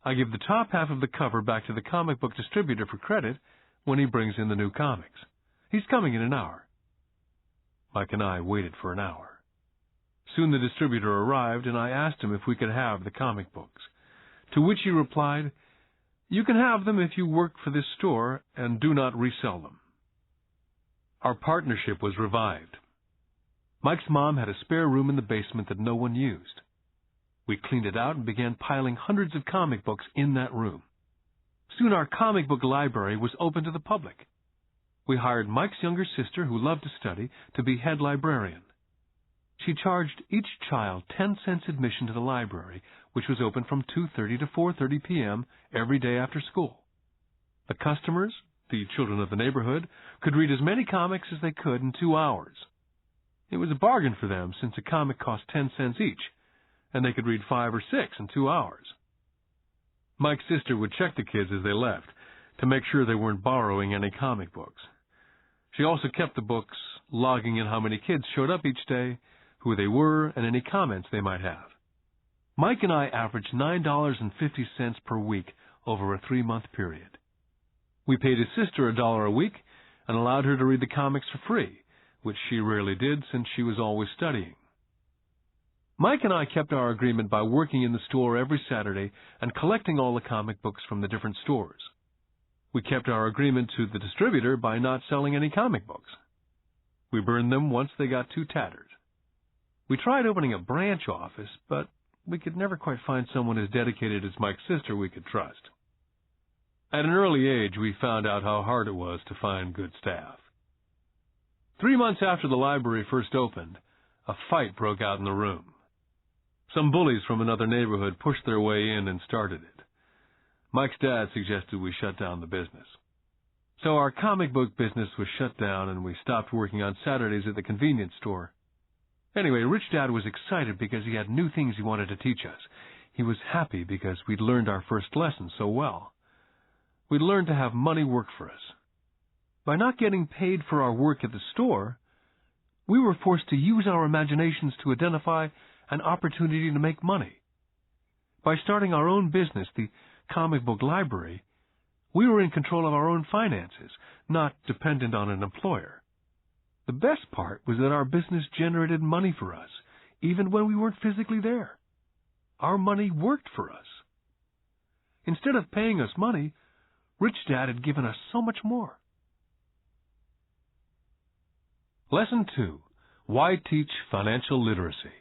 I give the top half of the cover back to the comic book distributor for credit when he brings in the new comics. He's coming in an hour." Mike and I waited for an hour. Soon the distributor arrived, and I asked him if we could have the comic books, to which he replied, "You can have them if you work for this store and do not resell them." Our partnership was revived. Mike's mom had a spare room in the basement that no one used. We cleaned it out and began piling hundreds of comic books in that room. Soon our comic book library was open to the public. We hired Mike's younger sister, who loved to study, to be head librarian. She charged each child 10 cents admission to the library, which was open from 2:30 to 4:30 p.m. every day after school. The customers, the children of the neighborhood, could read as many comics as they could in 2 hours. It was a bargain for them, since a comic cost 10 cents each, and they could read 5 or 6 in 2 hours. Mike's sister would check the kids as they left to make sure they weren't borrowing any comic books. She also kept the books, logging in how many kids showed up each day, who they were, and any comments they might have. Mike and I averaged $9.50 per week over a 3-month period. We paid his sister $1 a week and allowed her to read the comics for free, which she rarely did since she was always studying. Mike and I kept our agreement by working in the store every Saturday and collecting all the comic books from the different stores. We kept our agreement to the distributor by not selling any comic books. We burned them once they got too tattered. We tried opening a branch office, but we could never quite find someone as dedicated as Mike's sister we could trust. At an early age, we found out how hard it was to find good staff. 3 months after the library first opened, a fight broke out in the room. Some bullies from another neighborhood pushed their way in and started it. Mike's dad suggested we shut down the business. So our comic book business was shut down, and we stopped working on Saturdays at the convenience store. Anyway, Rich Dad was excited because he had new things he wanted to teach us. He was happy because we'd learned our first lesson so well. We'd learned to have money work for us. By not getting paid for our work at the store, we were forced to use our imaginations to identify an opportunity to make money. By starting our own business, the comic book library, we were in control of our own finances, not dependent on an employer. The best part was that our business generated money for us, even when we weren't physically there. Our money worked for us. Instead of paying us money, Rich Dad had given us so much more. Lesson 2. Why Teach Financial Literacy?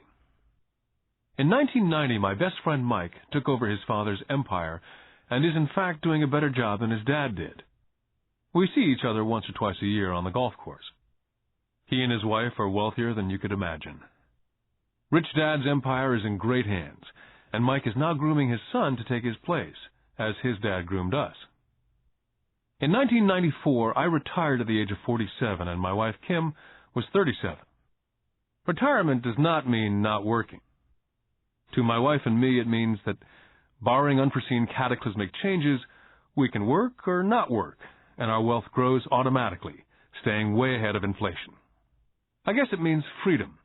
In 1990, my best friend Mike took over his father's empire and is in fact doing a better job than his dad did. We see each other once or twice a year on the golf course. He and his wife are wealthier than you could imagine. Rich Dad's empire is in great hands, and Mike is now grooming his son to take his place, as his dad groomed us. In 1994, I retired at the age of 47, and my wife Kim was 37. Retirement does not mean not working. To my wife and me, it means that, barring unforeseen cataclysmic changes, we can work or not work, and our wealth grows automatically, staying way ahead of inflation. I guess it means freedom.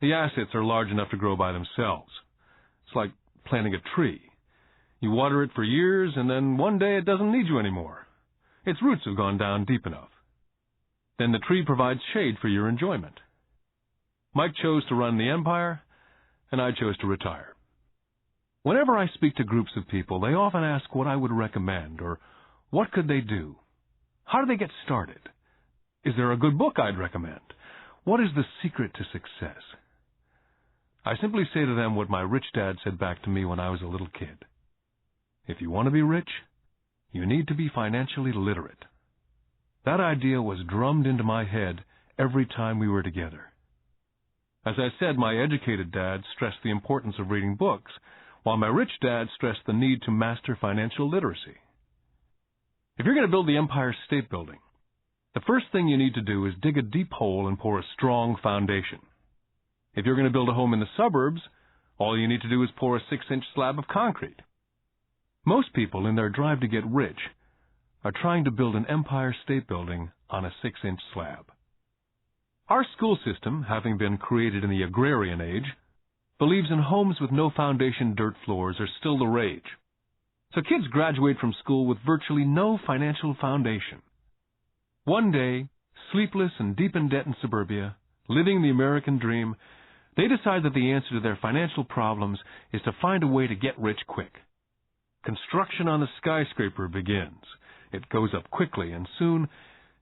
The assets are large enough to grow by themselves. It's like planting a tree. You water it for years, and then one day it doesn't need you anymore. Its roots have gone down deep enough. Then the tree provides shade for your enjoyment. Mike chose to run the empire, and I chose to retire. Whenever I speak to groups of people, they often ask what I would recommend, or what could they do? How do they get started? Is there a good book I'd recommend? What is the secret to success? I simply say to them what my rich dad said back to me when I was a little kid. If you want to be rich, you need to be financially literate. That idea was drummed into my head every time we were together. As I said, my educated dad stressed the importance of reading books, while my rich dad stressed the need to master financial literacy. If you're going to build the Empire State Building, the first thing you need to do is dig a deep hole and pour a strong foundation. If you're going to build a home in the suburbs, all you need to do is pour a 6-inch slab of concrete. Most people, in their drive to get rich, are trying to build an Empire State Building on a 6-inch slab. Our school system, having been created in the agrarian age, believes in homes with no foundation dirt floors are still the rage. So kids graduate from school with virtually no financial foundation. One day, sleepless and deep in debt in suburbia, living the American dream, they decide that the answer to their financial problems is to find a way to get rich quick. Construction on the skyscraper begins. It goes up quickly, and soon,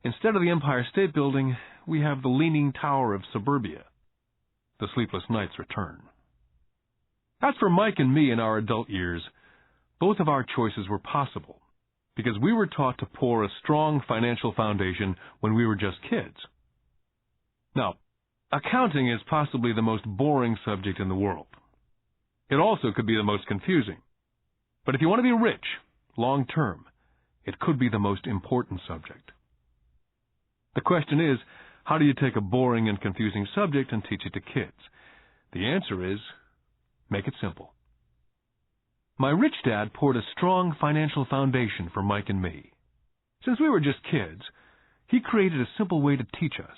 instead of the Empire State Building, we have the Leaning Tower of suburbia. The sleepless nights return. As for Mike and me in our adult years, both of our choices were possible, because we were taught to pour a strong financial foundation when we were just kids. Now, accounting is possibly the most boring subject in the world. It also could be the most confusing. But if you want to be rich, long term, it could be the most important subject. The question is, how do you take a boring and confusing subject and teach it to kids? The answer is, make it simple. My rich dad poured a strong financial foundation for Mike and me. Since we were just kids, he created a simple way to teach us.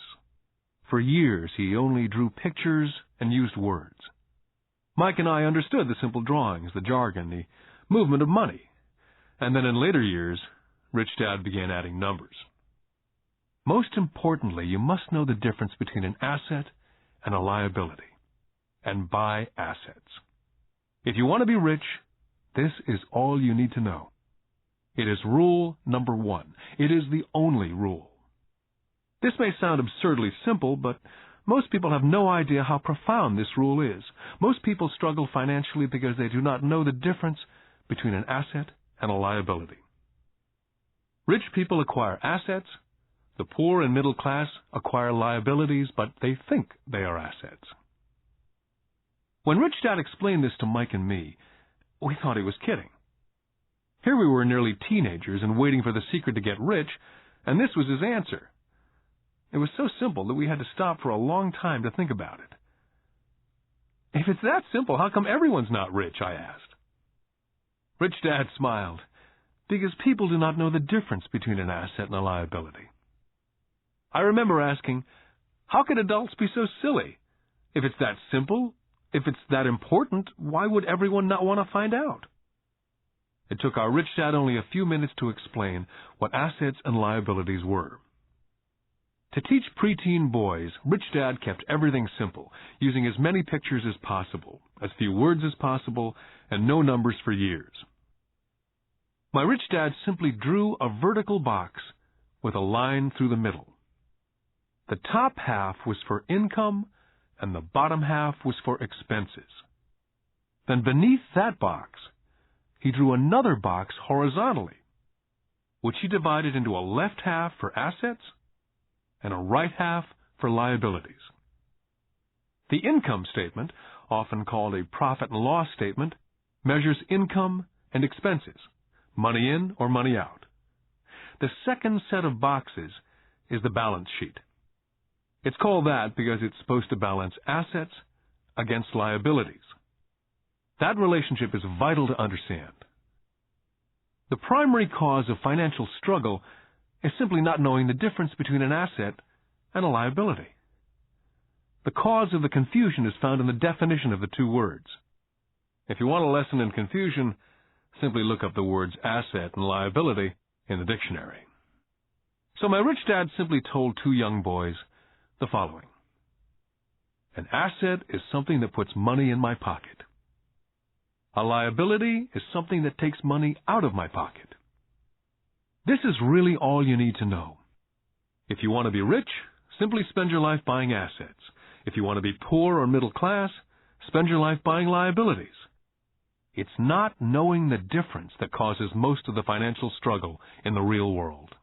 For years, he only drew pictures and used words. Mike and I understood the simple drawings, the jargon, the movement of money. And then in later years, Rich Dad began adding numbers. Most importantly, you must know the difference between an asset and a liability, and buy assets. If you want to be rich, this is all you need to know. It is rule number 1. It is the only rule. This may sound absurdly simple, but most people have no idea how profound this rule is. Most people struggle financially because they do not know the difference between an asset and a liability. Rich people acquire assets. The poor and middle class acquire liabilities, but they think they are assets. When Rich Dad explained this to Mike and me, we thought he was kidding. Here we were nearly teenagers and waiting for the secret to get rich, and this was his answer. It was so simple that we had to stop for a long time to think about it. If it's that simple, how come everyone's not rich? I asked. Rich Dad smiled. Because people do not know the difference between an asset and a liability. I remember asking, how could adults be so silly? If it's that simple, if it's that important, why would everyone not want to find out? It took our Rich Dad only a few minutes to explain what assets and liabilities were. To teach preteen boys, Rich Dad kept everything simple, using as many pictures as possible, as few words as possible, and no numbers for years. My Rich Dad simply drew a vertical box with a line through the middle. The top half was for income, and the bottom half was for expenses. Then beneath that box, he drew another box horizontally, which he divided into a left half for assets and a right half for liabilities. The income statement, often called a profit and loss statement, measures income and expenses, money in or money out. The second set of boxes is the balance sheet. It's called that because it's supposed to balance assets against liabilities. That relationship is vital to understand. The primary cause of financial struggle is simply not knowing the difference between an asset and a liability. The cause of the confusion is found in the definition of the two words. If you want a lesson in confusion, simply look up the words asset and liability in the dictionary. So my Rich Dad simply told two young boys the following. An asset is something that puts money in my pocket. A liability is something that takes money out of my pocket. This is really all you need to know. If you want to be rich, simply spend your life buying assets. If you want to be poor or middle class, spend your life buying liabilities. It's not knowing the difference that causes most of the financial struggle in the real world.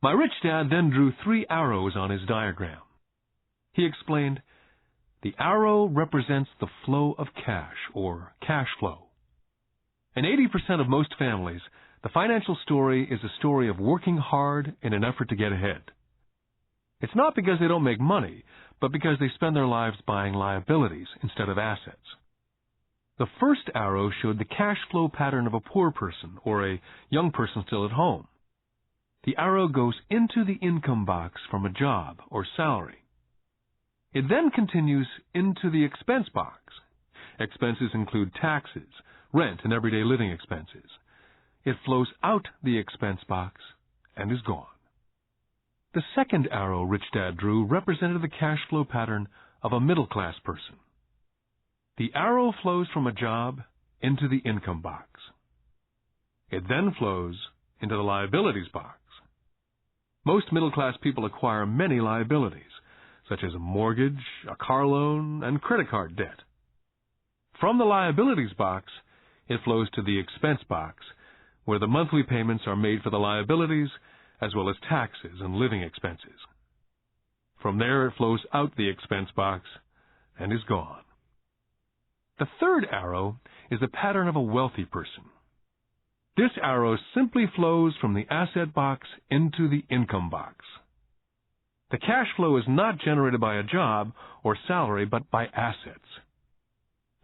My Rich Dad then drew 3 arrows on his diagram. He explained, the arrow represents the flow of cash, or cash flow. In 80% of most families, the financial story is a story of working hard in an effort to get ahead. It's not because they don't make money, but because they spend their lives buying liabilities instead of assets. The first arrow showed the cash flow pattern of a poor person or a young person still at home. The arrow goes into the income box from a job or salary. It then continues into the expense box. Expenses include taxes, rent, and everyday living expenses. It flows out the expense box and is gone. The second arrow Rich Dad drew represented the cash flow pattern of a middle-class person. The arrow flows from a job into the income box. It then flows into the liabilities box. Most middle-class people acquire many liabilities, such as a mortgage, a car loan, and credit card debt. From the liabilities box, it flows to the expense box, where the monthly payments are made for the liabilities, as well as taxes and living expenses. From there, it flows out the expense box and is gone. The third arrow is the pattern of a wealthy person. This arrow simply flows from the asset box into the income box. The cash flow is not generated by a job or salary, but by assets.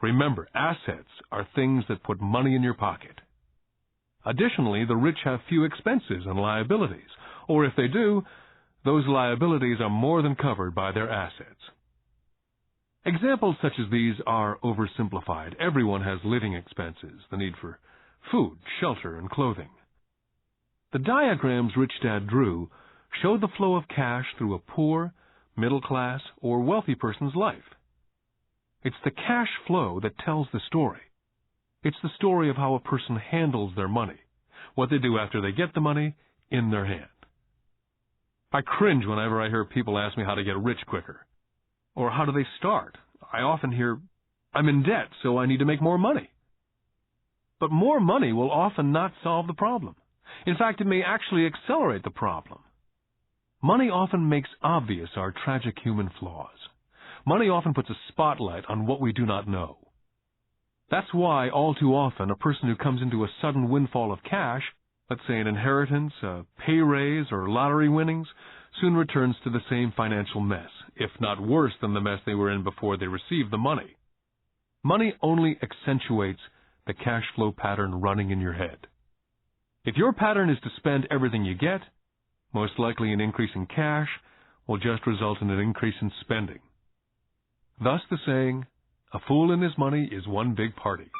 Remember, assets are things that put money in your pocket. Additionally, the rich have few expenses and liabilities, or if they do, those liabilities are more than covered by their assets. Examples such as these are oversimplified. Everyone has living expenses, the need for food, shelter, and clothing. The diagrams Rich Dad drew show the flow of cash through a poor, middle class, or wealthy person's life. It's the cash flow that tells the story. It's the story of how a person handles their money, what they do after they get the money in their hand. I cringe whenever I hear people ask me how to get rich quicker. Or how do they start? I often hear, I'm in debt, so I need to make more money. But more money will often not solve the problem. In fact, it may actually accelerate the problem. Money often makes obvious our tragic human flaws. Money often puts a spotlight on what we do not know. That's why, all too often, a person who comes into a sudden windfall of cash, let's say an inheritance, a pay raise, or lottery winnings, soon returns to the same financial mess, if not worse than the mess they were in before they received the money. Money only accentuates the cash flow pattern running in your head. If your pattern is to spend everything you get, most likely an increase in cash will just result in an increase in spending. Thus the saying, a fool and his money is one big party.